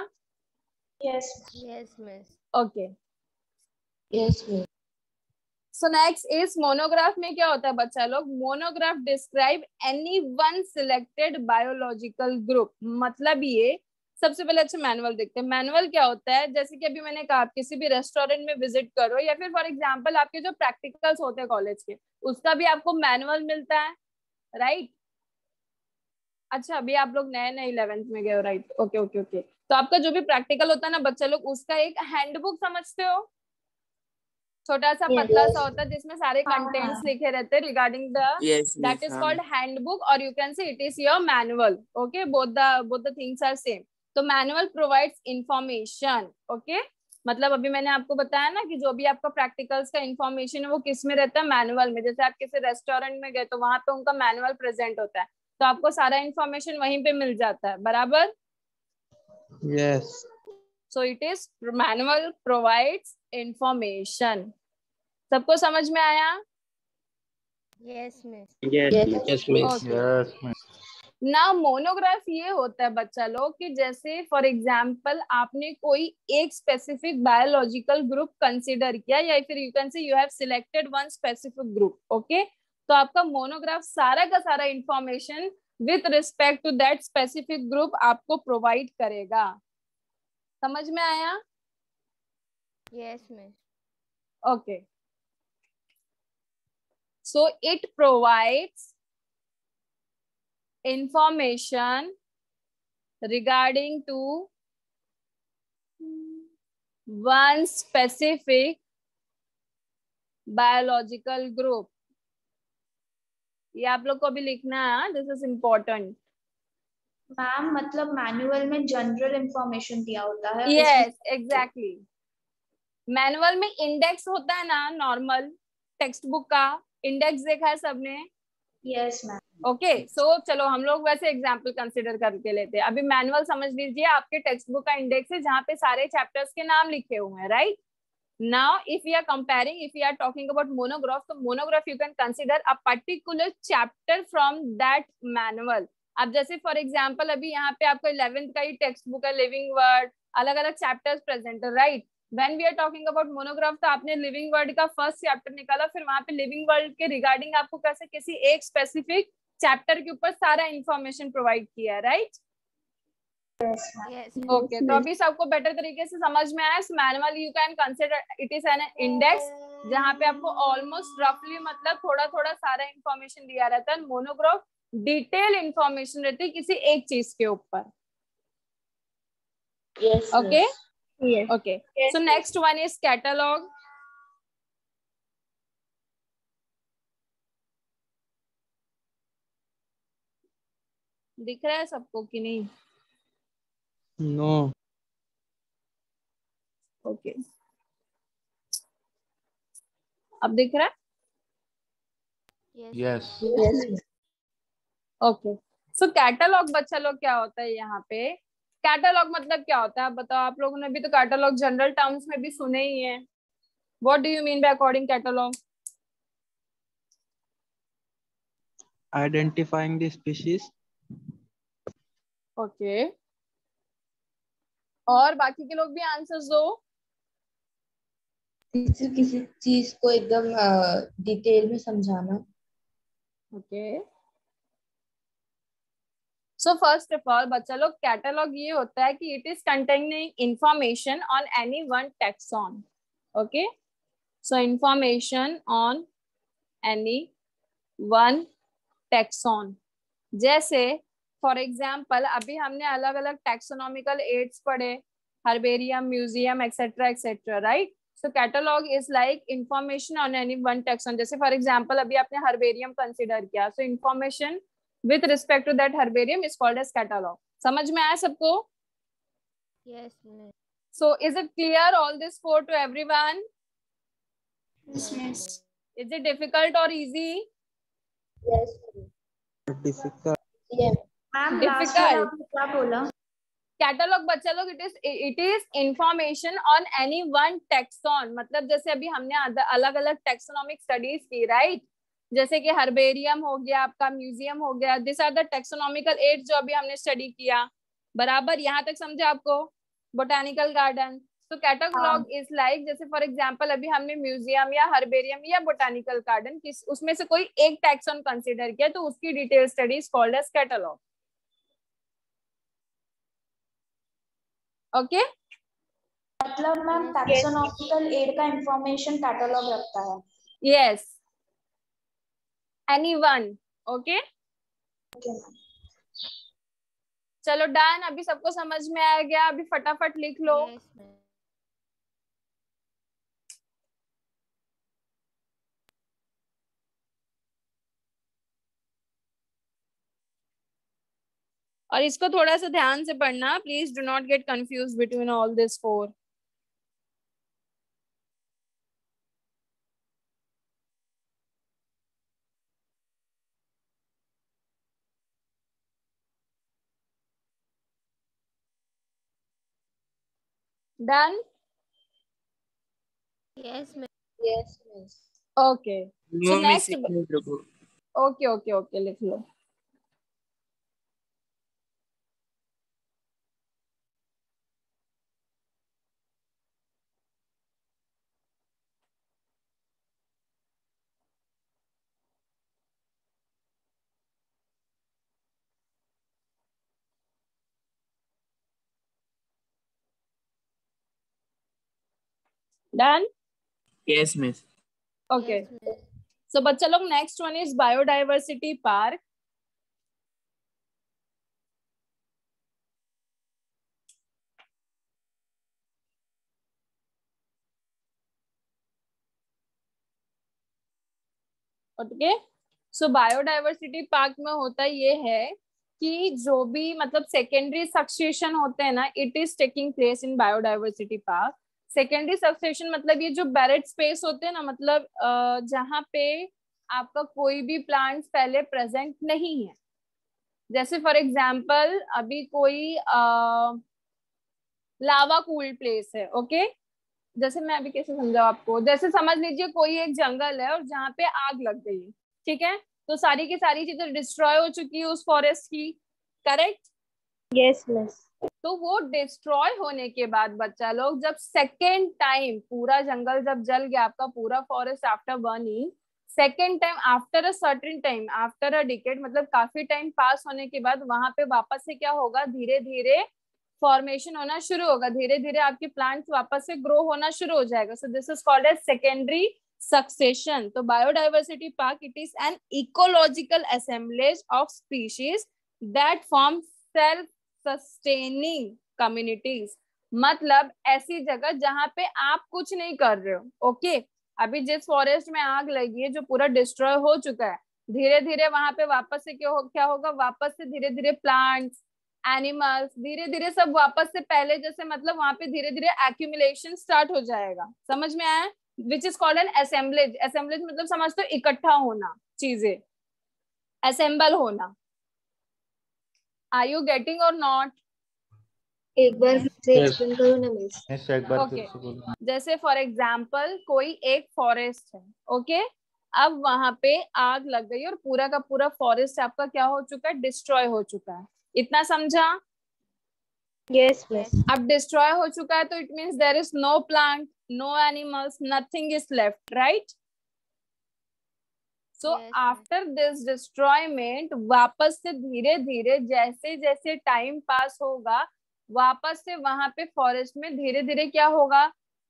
Yes yes miss. Okay, Yes, miss. So next is monograph. में क्या होता है बच्चा लोग, monograph describe any one selected biological group. मतलब ये, सबसे पहले अच्छा मैनुअल देखते हैं। मैनुअल क्या होता है, जैसे कि अभी मैंने कहा, आप किसी भी रेस्टोरेंट में विजिट करो, या फिर फॉर एग्जांपल आपके जो प्रैक्टिकल्स होते हैं कॉलेज के, उसका भी आपको मैनुअल मिलता है, राइट। अच्छा अभी आप लोग नए नए 11th में गए हो, राइट, ओके ओके ओके। तो आपका जो भी प्रैक्टिकल होता है ना बच्चा लोग, उसका एक हैंडबुक समझते हो, छोटा सा पतला सा होता है जिसमें सारे कंटेंट्स लिखे रहते हैं regarding the, that is called handbook, और you can say it is your manual, okay. Both the things are same. तो मैनुअल प्रोवाइड्स इंफॉर्मेशन, ओके। मतलब अभी मैंने आपको बताया ना कि जो भी आपका प्रैक्टिकल्स का इंफॉर्मेशन है वो किस में रहता है, मैनुअल में। जैसे आप किसी रेस्टोरेंट में गए तो वहां पे उनका मैनुअल प्रेजेंट होता है, तो आपको सारा इंफॉर्मेशन वहीं पे मिल जाता है, बराबर। Yes. So it is manual provides information. सबको समझ में आया? Yes, miss. Yes. Yes, miss. Okay. Yes ma'am. ना मोनोग्राफ ये होता है बच्चा लोग कि जैसे फॉर एग्जांपल आपने कोई एक स्पेसिफिक बायोलॉजिकल ग्रुप कंसीडर किया या फिर you can say you have selected one specific group, okay, तो आपका मोनोग्राफ सारा का सारा information with respect to that specific group आपको प्रोवाइड करेगा। समझ में आया? Yes, miss. Okay. So it provides information regarding to one specific biological group. ये आप लोग को भी लिखना है, दिस इज इम्पोर्टेंट। मैम मतलब मैनुअल में जनरल इंफॉर्मेशन दिया होता है। Yes exactly. मैनुअल में इंडेक्स होता है ना, नॉर्मल टेक्स्ट बुक का इंडेक्स देखा है सबने? Yes ma'am. ओके, सो चलो हम लोग वैसे एग्जांपल कंसीडर करके लेते हैं। अभी मैनुअल समझ लीजिए आपके टेक्स्ट बुक का इंडेक्स है जहाँ पे सारे चैप्टर्स के नाम लिखे हुए हैं, right? Now if you are comparing, if you are talking about monograph, तो monograph you can consider a particular chapter from that manual. अब जैसे फॉर एग्जाम्पल अभी यहाँ पे आपको 11th का ही टेक्स्ट बुक है, लिविंग वर्ड, अलग अलग चैप्टर्स प्रेजेंट है, right? When we are talking about monograph तो आपने लिविंग वर्ड का फर्स्ट चैप्टर निकाला, फिर वहां पे लिविंग वर्ड के रिगार्डिंग आपको कैसे किसी एक स्पेसिफिक चैप्टर के ऊपर सारा इंफॉर्मेशन प्रोवाइड किया है, राइट? Yes. ओके, तो अभी सबको बेटर तरीके से समझ में आया। Manual you can consider it is N index जहाँ पे आपको ऑलमोस्ट रफली मतलब थोड़ा थोड़ा सारा इंफॉर्मेशन दिया रहता है। मोनोग्राफ डिटेल इंफॉर्मेशन रहती है किसी एक चीज के ऊपर। Yes. Okay Yes. Okay, so next one is catalogue. दिख रहा है सबको कि नहीं? No. ओके, अब दिख रहा है? Yes. Yes Yes. ओके, सो कैटलॉग बच्चा लोग क्या होता है यहाँ पे? कैटलॉग मतलब क्या होता है आप बताओ? आप लोगों ने भी तो कैटलॉग जनरल टर्म्स में भी सुने ही है। What do you mean by according catalogue? Identifying the species. Okay, और बाकी के लोग भी आंसर्स दो। टीचर किसी चीज को एकदम डिटेल में समझाना। Okay, so first of all बच्चा लोग कैटलॉग ये होता है कि it is containing information on any one taxon. Okay, so information on any one taxon. जैसे फॉर एग्जाम्पल अभी हमने अलग अलग टैक्सोनॉमिकल एड्स पढ़े, herbarium, museum etcetera etcetera, right? So catalogue is like information on any one taxon. जैसे फॉर एग्जाम्पल अभी आपने हर्बेरियम कंसिडर किया, so information with respect to that herbarium is called as catalogue. समझ में आया सबको? Yes, miss. So is it clear all this four to everyone? Yes, miss. Is it difficult और easy? Yes. Difficult. Yeah. Ma'am last वाला आपने क्या बोला? कैटलॉग बच्चा लोग it is information on any one taxon. मतलब जैसे अभी हमने अलग अलग टैक्सोनॉमिक स्टडीज की, राइट? जैसे कि हर्बेरियम हो गया, आपका म्यूजियम हो गया, this are the taxonomical aids जो अभी हमने स्टडी किया। बराबर, यहाँ तक समझे आपको? Botanical garden. तो कैटलॉग इज लाइक जैसे फॉर एग्जांपल अभी हमने म्यूजियम या हर्बेरियम या बोटानिकल गार्डन किस उसमें से कोई एक टैक्सॉन कंसीडर किया तो उसकी detail study is called as catalogue. Okay, मतलब मैम टैक्सोनॉमिकल एड का इंफॉर्मेशन कैटलॉग रखता है। Yes, any one. ओके, चलो डन। अभी सबको समझ में आ गया? अभी फटाफट लिख लो। Yes, miss. और इसको थोड़ा सा ध्यान से पढ़ना, please do not get confuse between all this four. Done? Yes, ma'am. Yes, miss. Okay, so No, miss. Next, okay okay okay, लिख लो. Done? Yes, miss. Okay, Yes, ma'am. So बच्चा लोग next one is biodiversity park. Okay, so biodiversity park में होता ये है कि जो भी मतलब सेकेंडरी सक्सेशन होते हैं ना, it is taking place in biodiversity park. Secondary succession मतलब ये जो बैरेट स्पेस होते हैं ना, मतलब जहाँ पे आपका कोई भी प्लांट्स पहले प्रेजेंट नहीं है. जैसे फॉर एग्जाम्पल अभी कोई लावा कूल प्लेस है. ओके, जैसे मैं अभी कैसे समझाऊं आपको, जैसे समझ लीजिए कोई एक जंगल है और जहाँ पे आग लग गई है, ठीक है, तो सारी की सारी चीजें डिस्ट्रॉय हो चुकी है उस फॉरेस्ट की, करेक्ट? Yes, miss. तो वो डिस्ट्रॉय होने के बाद बच्चा लोग जब सेकेंड टाइम पूरा जंगल जब जल गया आपका पूरा forest after burning, second time after a certain time after a decade, मतलब काफी टाइम पास होने के बाद वहां पे वापस से क्या होगा, धीरे धीरे फॉर्मेशन होना शुरू होगा, धीरे धीरे आपके प्लांट्स वापस से ग्रो होना शुरू हो जाएगा. So this is called as secondary succession. तो biodiversity park it is an ecological assemblage of species that form self sustaining communities. मतलब ऐसी जगह जहां पे आप कुछ नहीं कर रहे हो. ओके, अभी जिस फॉरेस्ट में आग लगी है जो पूरा डिस्ट्रॉय हो चुका है, धीरे धीरे वहां पे वापस से क्या होगा, वापस से धीरे धीरे प्लांट्स एनिमल्स धीरे धीरे सब वापस से पहले जैसे, मतलब वहां पे धीरे धीरे एक्यूमुलेशन स्टार्ट हो जाएगा. समझ में आया? Which is called an assemblage. Assemblage मतलब समझते हो इकट्ठा होना, चीजें असेंबल होना. आर यू गेटिंग और नॉट? एक बार फिर से एक्सप्लेन करो ना मिस. मिस एक बार फिर ओके, से बोलो. जैसे फॉर एग्जाम्पल कोई एक फॉरेस्ट है. ओके, अब वहां पे आग लग गई और पूरा का पूरा फॉरेस्ट आपका क्या हो चुका है, डिस्ट्रॉय हो चुका है. इतना समझा? Yes, miss. अब डिस्ट्रॉय हो चुका है तो it means there is no plant, no animals, nothing is left, right? So Yes, after this destroyment वापस से धीरे धीरे जैसे जैसे टाइम पास होगा, वापस से वहां पे फॉरेस्ट में धीरे धीरे क्या होगा,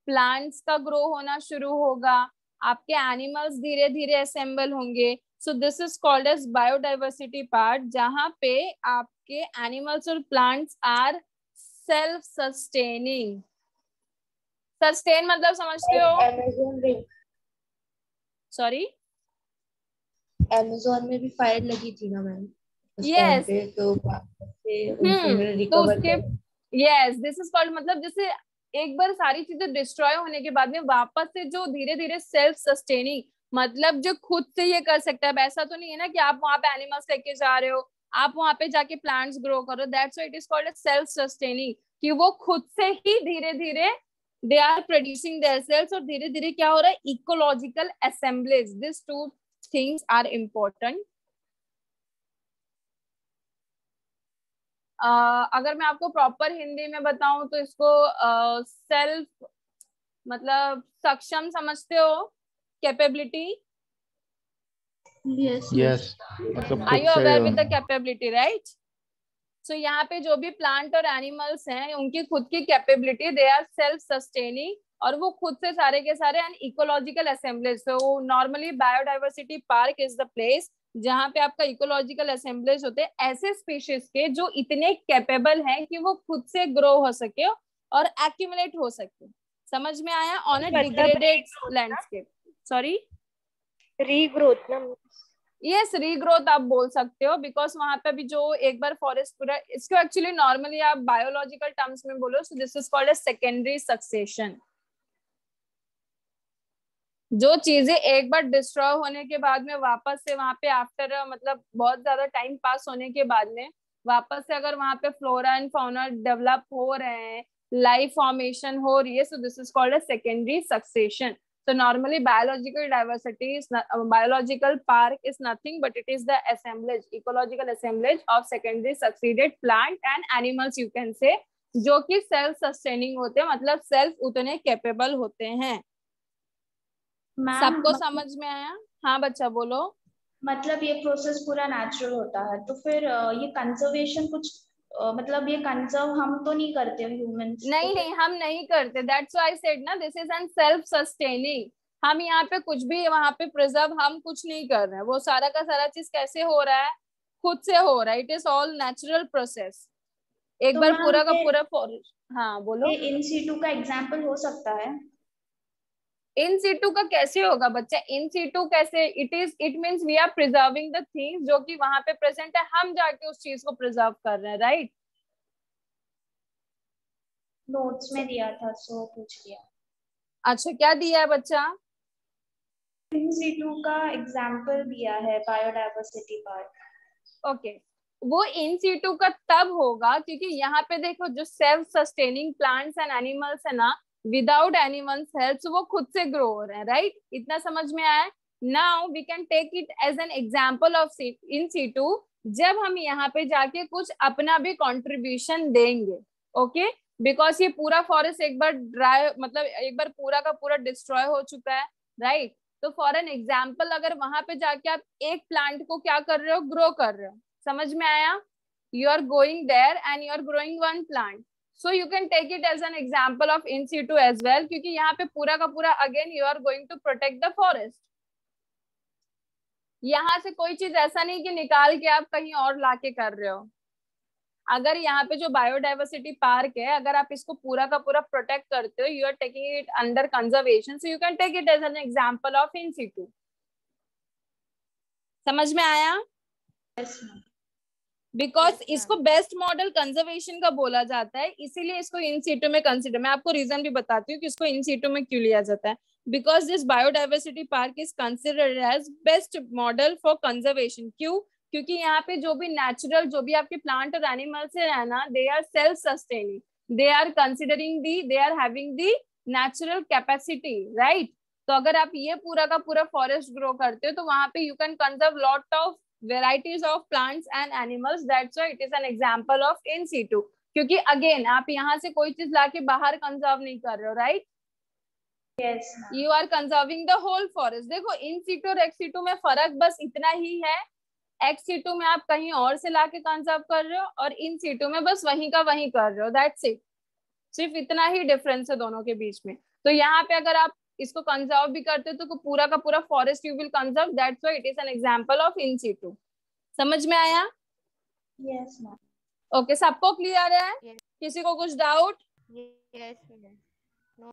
प्लांट्स का ग्रो होना शुरू होगा, आपके एनिमल्स धीरे धीरे असेंबल होंगे. So this is called as biodiversity park, जहां पे आपके एनिमल्स और plants are self sustaining. Sustain मतलब समझते हो? सॉरी, अमेजोन में भी फायर लगी थी ना मैम उस टाइम यस. पे, तो वापस से उन्होंने तो रिकवर उसके, यस, दिस इज कॉल्ड, मतलब जैसे एक बार सारी चीजें डिस्ट्रॉय होने के बाद में वापस से जो धीरे धीरे सेल्फ सस्टेनिंग, मतलब जो खुद से ये कर सकता है. अब ऐसा तो नहीं है ना कि आप वहां पे एनिमल्स लेके जा रहे हो, आप वहां पे जाके प्लांट्स ग्रो करो. That's why it is called self sustaining, कि वो खुद से ही धीरे धीरे they are producing their cells, और धीरे धीरे क्या हो रहा है, ecological assemblage. This two things are important. अगर मैं आपको प्रॉपर हिंदी में बताऊं तो इसको सेल्फ मतलब सक्षम समझते हो, कैपेबिलिटी. यस यस मतलब आर खुद यू से aware with the capability, right? So यहाँ पे जो भी प्लांट और एनिमल्स हैं उनकी खुद की capability, they are self sustaining, और वो खुद से सारे के सारे an ecological assemblage. So normally biodiversity park is the place जहाँ पे आपका इकोलॉजिकल असेंबलेज होते हैं ऐसे स्पीशीज के जो इतने कैपेबल हैं कि वो खुद से ग्रो हो सके और एक्यूमुलेट हो सके. समझ में आया? On a degraded landscape. Sorry, regrowth ना. यस, रीग्रोथ आप बोल सकते हो, बिकॉज वहां पे भी जो एक बार फॉरेस्ट पूरा, इसको एक्चुअली नॉर्मली आप बायोलॉजिकल टर्म्स में बोलो, so this is called as secondary succession. जो चीजें एक बार डिस्ट्रॉय होने के बाद में वापस से वहां पे आफ्टर मतलब बहुत ज्यादा टाइम पास होने के बाद में वापस से अगर वहां पे फ्लोरा एंड फाउना डेवलप हो रहे हैं, लाइफ फॉर्मेशन हो रही है, सो this is called a secondary succession. So normally biological diversity is biological park is nothing but it is the assemblage, ecological assemblage of secondary succeeded plant and animals you can say, जो कि सेल्फ सस्टेनिंग होते हैं, मतलब सेल्फ उतने कैपेबल होते हैं. सबको समझ में आया? हाँ बच्चा बोलो. मतलब ये प्रोसेस पूरा नेचुरल होता है, तो फिर ये कंजर्वेशन कुछ मतलब ये कंजर्व हम तो नहीं करते ह्यूमंस? नहीं नहीं, हम नहीं करते. दैट्स व्हाई आई सेड ना, this is N self sustaining. हम यहाँ पे कुछ भी वहां पे प्रिजर्व हम कुछ नहीं कर रहे हैं. वो सारा का सारा चीज कैसे हो रहा है? खुद से हो रहा है. It is all natural process. एक तो बार पूरा का पूरा हाँ बोलो. इन सीटू का एग्जांपल हो सकता है? इन सीटू का कैसे होगा बच्चा? इन सीटू कैसे? It means we are preserving the things जो कि वहां पे प्रेजेंट है, हम जाके उस चीज को प्रिजर्व कर रहे हैं, राइट? नोट्स में दिया था सो पूछ लिया. अच्छा, क्या दिया है बच्चा? इन सीटू का एग्जांपल दिया है बायोडायवर्सिटी पार्क. ओके, वो इन सीटू का तब होगा क्योंकि यहाँ पे देखो जो self sustaining plants and animals है ना, विदाउट एनिमल्स हेल्प वो खुद से ग्रो हो रहे हैं, राइट? इतना समझ में आया? Now we can take it as an example of in situ, जब हम यहाँ पे जाके कुछ अपना भी कंट्रीब्यूशन देंगे. ओके, बिकॉज ये पूरा फॉरेस्ट एक बार ड्राई, मतलब एक बार पूरा का पूरा डिस्ट्रॉय हो चुका है, राइट? तो फॉर एन एग्जाम्पल अगर वहां पे जाके आप एक प्लांट को क्या कर रहे हो? ग्रो कर रहे हो. समझ में आया? You are going there and you are growing one plant. So you can take it as an example of in situ as well, क्योंकि यहाँ पे पूरा का पूरा again you are going to protect the forest. यहाँ से कोई चीज ऐसा नहीं कि निकाल के आप कहीं और लाके कर रहे हो. अगर यहाँ पे जो बायोडाइवर्सिटी पार्क है, अगर आप इसको पूरा का पूरा प्रोटेक्ट करते हो, you are taking it under conservation, so you can take it as an example of in situ. समझ में आया? बिकॉज इसको बेस्ट मॉडल कंजर्वेशन का बोला जाता है, इसीलिए इसको इन सीटू में कंसिडर. मैं आपको रीजन भी बताती हूँ कि इसको इन सीटू में क्यों लिया जाता है. Because this biodiversity park is considered as best model for conservation. क्यों? क्योंकि यहाँ पे जो भी नेचुरल, जो भी आपके प्लांट और एनिमल्स है ना, they are self sustaining, they are considering the, they are having the natural capacity, right? तो अगर आप ये पूरा का पूरा फॉरेस्ट ग्रो करते हो तो वहां पे you can conserve lot of varieties of plants and animals. That's why it is an example of in situ. क्योंकि अगेन आप यहाँ से कोई चीज लाके बाहर कंजर्व नहीं कर रहे हो, right? Yes, you are conserving the whole forest. देखो इन सीटू और एक्स सीटू में फर्क बस इतना ही है. एक्स सीटू में आप कहीं और से लाके कंजर्व कर रहे हो और इन सीटू में बस वहीं का वहीं कर रहे हो. That's it. सिर्फ इतना ही डिफरेंस है दोनों के बीच में. तो यहाँ पे अगर आप इसको कंजर्व भी करते हो तो पूरा का पूरा forest you will conserve. That's why it is an example of in situ. समझ में आया? Yes ma'am. ओके, सबको क्लियर है? Yes. किसी को कुछ डाउट? Yes, madam.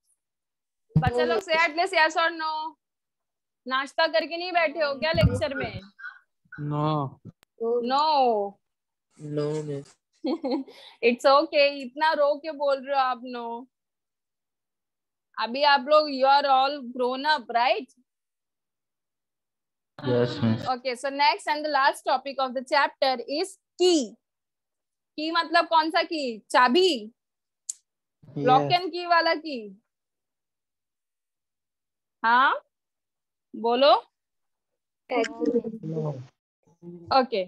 बच्चा लोग से एटलीस्ट यस और नो. नाश्ता करके नहीं बैठे हो क्या लेक्चर में? No no no miss. It's okay. इतना रो के बोल रहे हो आप नो? अभी आप लोग you are all grown up, right? Yes, miss. Okay, so next and the last topic of the chapter is key. Key मतलब कौन सा की? चाबी? लॉक एंड की वाला की? हाँ बोलो. Okay.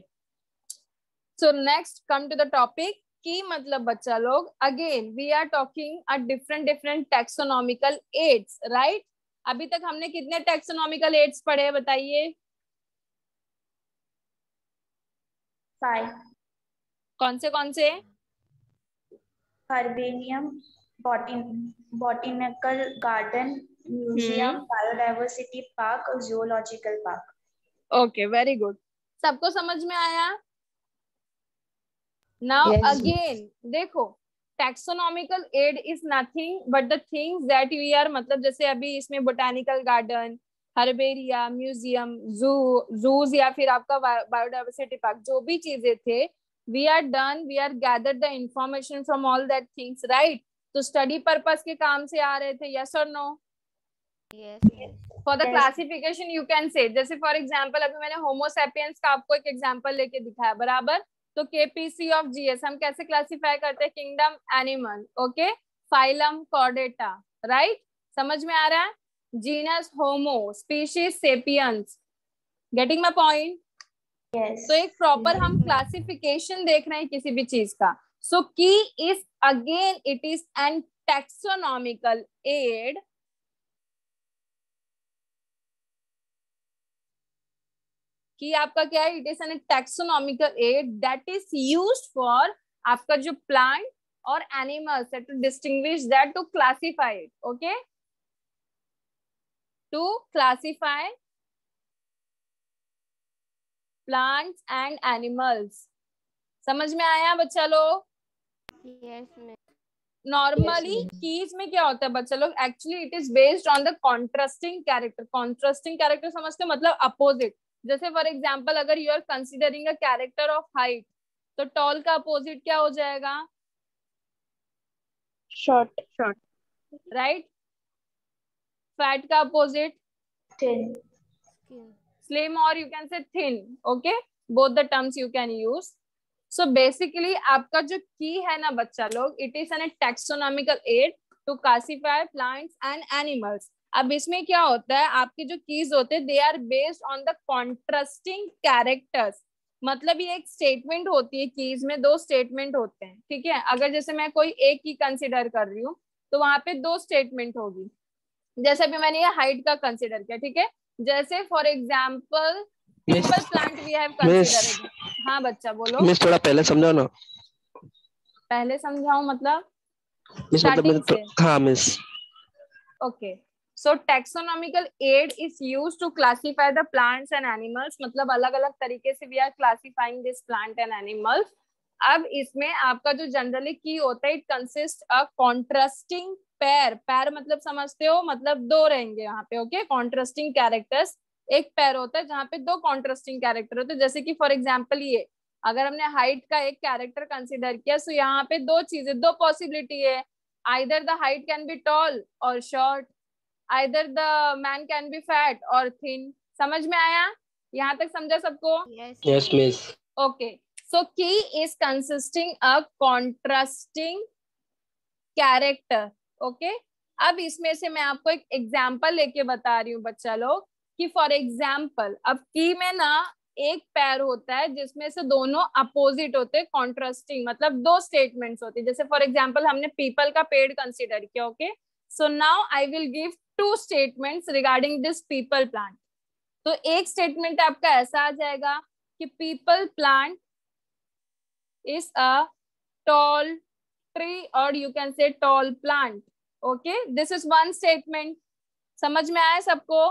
So next come to the topic. की मतलब बच्चा लोग again we are talking a different taxonomical aids, right? अभी तक हमने कितने taxonomical aids पढ़े बताइए? 5. कौन से? Herbarium, botanical garden, museum, biodiversity park और zoological park. Okay, very good. सबको समझ में आया? नाउ अगेन देखो, taxonomical aid is nothing but the things that we are, मतलब जैसे अभी इसमें botanical garden, herbaria, museum, zoos या फिर आपका बायोडाइवर्सिटी पार्क, जो भी चीजें थे, we are gathered the information from all that things, right? तो स्टडी पर्पस के काम से आ रहे थे, यस और no? For the classification you can say, जैसे फॉर एग्जाम्पल अभी मैंने होमोसेपियंस का आपको एक एग्जाम्पल लेके दिखाया, बराबर? तो केपीसी ऑफ जीएस हम कैसे क्लासिफाई करते हैं? Kingdom animal. Okay, phylum Chordata, right, समझ में आ रहा है? Genus homo, species sapiens, getting my point? Yes. तो एक प्रॉपर हम Yes, ma'am. क्लासिफिकेशन देख रहे हैं किसी भी चीज का. So key is again it is an taxonomical aid. कि आपका क्या है? It is an taxonomical aid that is used for आपका जो प्लांट और एनिमल्स है, to distinguish that, to classify it. Okay, to classify plants and animals. समझ में आया बच्चा लोग? Yes, ma'am. नॉर्मली कीज में क्या होता है बच्चा लोग? Actually it is based on the contrasting character. Contrasting character समझते हो? मतलब अपोजिट. जैसे फॉर एग्जांपल अगर you are considering a character of height, तो टॉल का अपोजिट क्या हो जाएगा? Short. राइट. फैट का opposite Thin. Skin. slim, or you can say thin. Okay, both the terms you can use. So basically आपका जो की है ना बच्चा लोग, it is an taxonomical aid to classify plants and animals. अब इसमें क्या होता है? आपके जो कीज होते हैं, they are based on the contrasting characters. मतलब ये एक स्टेटमेंट होती है. कीज में दो स्टेटमेंट होते हैं, ठीक है? अगर जैसे मैं कोई एक की कंसिडर कर रही हूँ, तो वहां पे दो स्टेटमेंट होगी. जैसे अभी मैंने ये हाइट का कंसिडर किया, ठीक है? जैसे for example simple plant we have considered. हाँ बच्चा बोलो. मिस थोड़ा पहले समझाओ ना. पहले समझाऊं मतलब? मिस स्टार्टिंग से. हाँ miss. Okay, so taxonomical aid is used to classify the plants and animals. मतलब अलग अलग तरीके से we are classifying this plant and animals. अब इसमें आपका जो जनरली की होता है, इट कंसिस्ट अ कॉन्ट्रास्टिंग पैर. पैर मतलब समझते हो? मतलब दो रहेंगे यहाँ पे. Okay, contrasting characters. एक पैर होता है जहाँ पे दो कॉन्ट्रास्टिंग कैरेक्टर होते हैं. जैसे कि फॉर एग्जाम्पल ये, अगर हमने हाइट का एक कैरेक्टर कंसिडर किया, सो यहाँ पे दो चीजें, दो पॉसिबिलिटी है. Either the height can be tall और short, either the man can be fat और थिन. समझ में आया? यहाँ तक समझा सबको? Yes, yes ma'am. Miss. Okay, so key is consisting of contrasting character. Okay, अब इसमें से मैं आपको एक एग्जाम्पल लेके बता रही हूँ बच्चा लोग, कि फॉर एग्जाम्पल अब की में ना एक पैर होता है जिसमें से दोनों अपोजिट होते हैं, कॉन्ट्रास्टिंग, मतलब दो स्टेटमेंट्स होते हैं. जैसे फॉर एग्जाम्पल हमने पीपल का पेड़ कंसिडर किया. Okay, so now I will give two statements regarding this people plant. तो एक स्टेटमेंट आपका ऐसा आ जाएगा कि people plant is a tall tree, or you can say tall plant. Okay, this is one statement. समझ में आया सबको?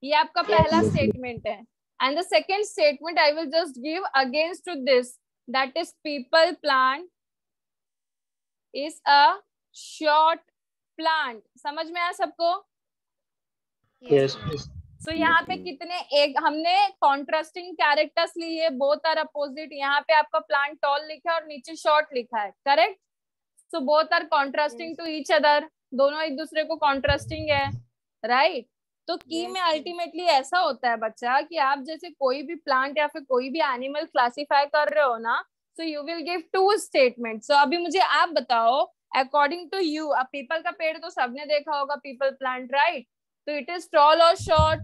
ये आपका पहला स्टेटमेंट है. And the second statement I will just give against to this, that is people plant is a short plant. समझ में आया सबको? Yes miss. सो यहाँ पे कितने, एक हमने कॉन्ट्रास्टिंग कैरेक्टर्स लिए, बोथ आर अपोजिट. यहाँ पे आपका प्लांट टॉल लिखा है और नीचे शॉर्ट लिखा है, correct? So both are contrasting to each other. दोनों एक दूसरे को कॉन्ट्रास्टिंग है, राइट? तो की में अल्टीमेटली ऐसा होता है बच्चा कि आप जैसे कोई भी प्लांट या फिर कोई भी एनिमल क्लासिफाई कर रहे हो ना, so you will give two statement. So अभी मुझे आप बताओ, अकॉर्डिंग टू यू, अब पीपल का पेड़ तो सबने देखा होगा, पीपल प्लांट, राइट? तो इट इज टॉल और short?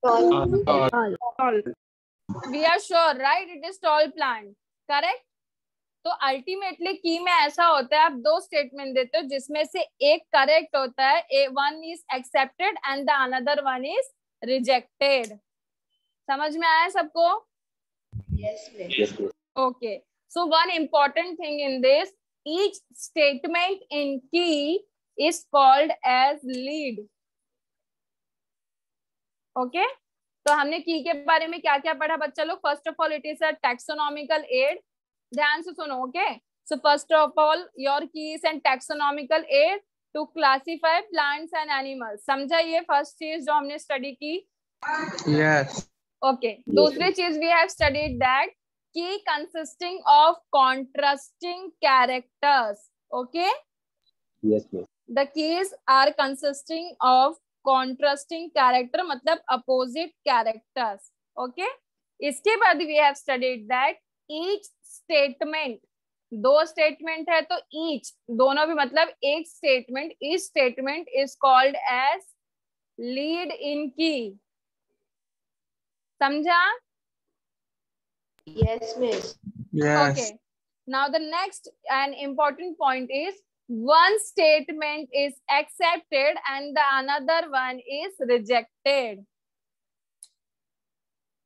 Tall. We are sure, right? It is tall plant, correct? तो अल्टीमेटली की में ऐसा होता है, आप दो स्टेटमेंट देते हो जिसमें से एक करेक्ट होता है, one is accepted and the another one is rejected. समझ में आया सबको? Yes. Okay, so one important thing in this, each statement in key is called as lead. Okay, तो हमने की के बारे में क्या क्या पढ़ा बच्चा लोग? First of all it is a taxonomical aid. ध्यान से सुनो. Okay, so first of all your key is an taxonomical aid to classify plants and animals. समझा ये फर्स्ट चीज जो हमने स्टडी की? Yes. ओके, दूसरी चीज वी हैव स्टडीड दैट की consisting of contrasting characters. Okay, Yes, miss. the keys are consisting of contrasting character, मतलब opposite characters. Okay, इसके बाद we have studied that each statement दो स्टेटमेंट है तो ईच, दोनों भी मतलब एक statement, each statement is called as lead in key. समझा? Yes, miss. Yes. Okay. Now the next and important point is one statement is accepted and the another one is rejected.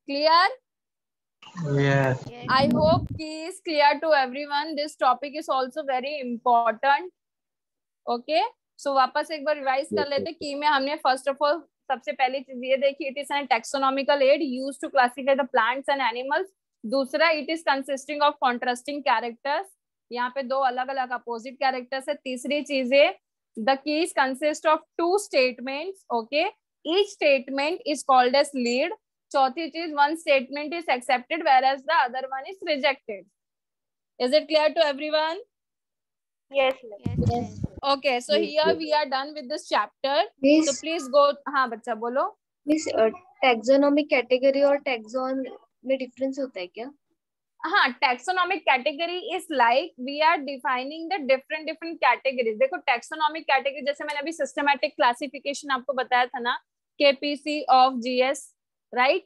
Clear? Yes. I hope key is clear to everyone. This topic is also very important. Okay. So वापस एक बार रिवाइज कर लेते. की में हमने फर्स्ट ऑफ ऑल सबसे पहली चीज ये देखी, it is an taxonomical aid used to classify the plants and animals. दूसरा, it is consisting of contrasting characters. यहाँ पे दो अलग अलग अपोजिट कैरेक्टर्स है. तीसरी चीज है the keys consist of two statements. Okay, each statement is called as lead. चौथी चीज, one statement is accepted whereas the other one is rejected. Is it clear to everyone? Yes. Okay, so here we are done with this chapter. Miss, So please go. हाँ बच्चा बोलो. मिस टैक्सोनॉमिक कैटेगरी और टैक्सॉन में डिफरेंस होता है क्या? हाँ, taxonomic category is like we are defining the different categories. देखो टैक्सोनॉमिक कैटेगरी जैसे मैंने अभी सिस्टमैटिक क्लासिफिकेशन आपको बताया था ना, KPC OF GS, right?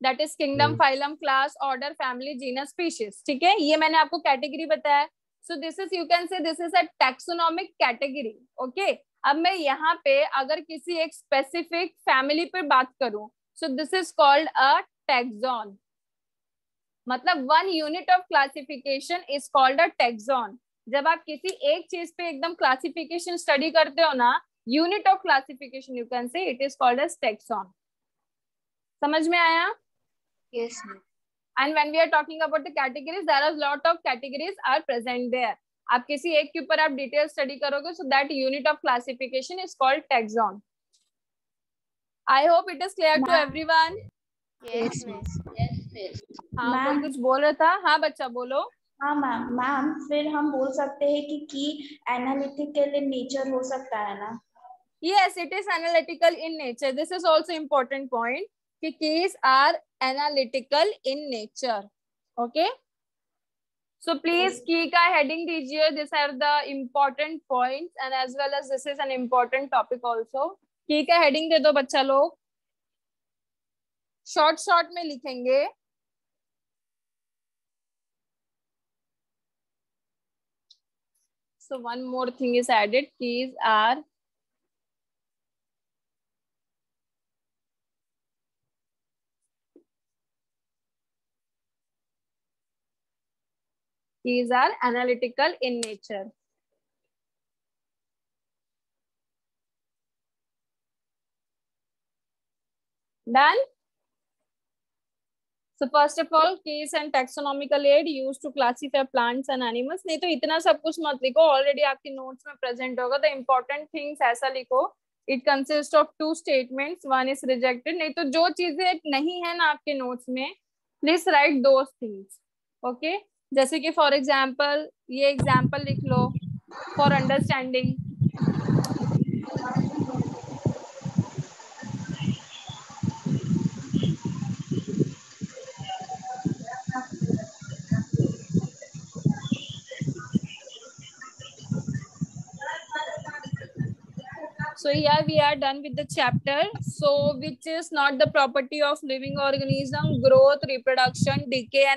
That is kingdom, phylum, class, order, family, genus, species. ठीक है, ये मैंने आपको कैटेगरी बताया. So this is, you can say this is a taxonomic category. Okay, अब मैं यहाँ पे अगर किसी एक स्पेसिफिक फैमिली पर बात करूं, so this is called a taxon. मतलब one unit of classification is called a taxon. जब आप किसी एक चीज पे एकदम क्लासिफिकेशन स्टडी करते हो ना, unit of classification you can say it is called as taxon. समझ में आया? Yes. And when we are talking about the categories, there are lot of categories are present there. आप किसी एक के ऊपर आप डिटेल स्टडी करोगे, so that unit of classification is called taxon. I hope it is clear to everyone. Yes, miss. Yes, miss. हाँ, कोई मैम, कुछ बोल रहा था? हाँ बच्चा बोलो. हाँ मैम फिर हम बोल सकते हैं कि एनालिटिकल इन नेचर हो सकता है ना? Yes, it is analytical in nature. This is also important point. कि keys are analytical in nature. Okay. So please key का heading दीजिए. These are the important points and as well as this is an important topic also. Key का heading दे दो बच्चा लोग. शॉर्ट में लिखेंगे. So one more thing is added. Keys are analytical in nature. Done? So first of all, keys and taxonomical aid used to classify plants and animals. नहीं तो इतना सब कुछ मत लिखो, ऑलरेडी आपकी नोट्स में प्रेजेंट होगा. The important things ऐसा लिखो. It consists of two statements. One is rejected. नहीं तो जो चीजें नहीं है ना आपके नोट्स में, please write those things. Okay? जैसे कि फॉर एग्जाम्पल ये एग्जाम्पल लिख लो for understanding. So here we are done with the chapter. So which is not the property of living organism, growth, reproduction, decay and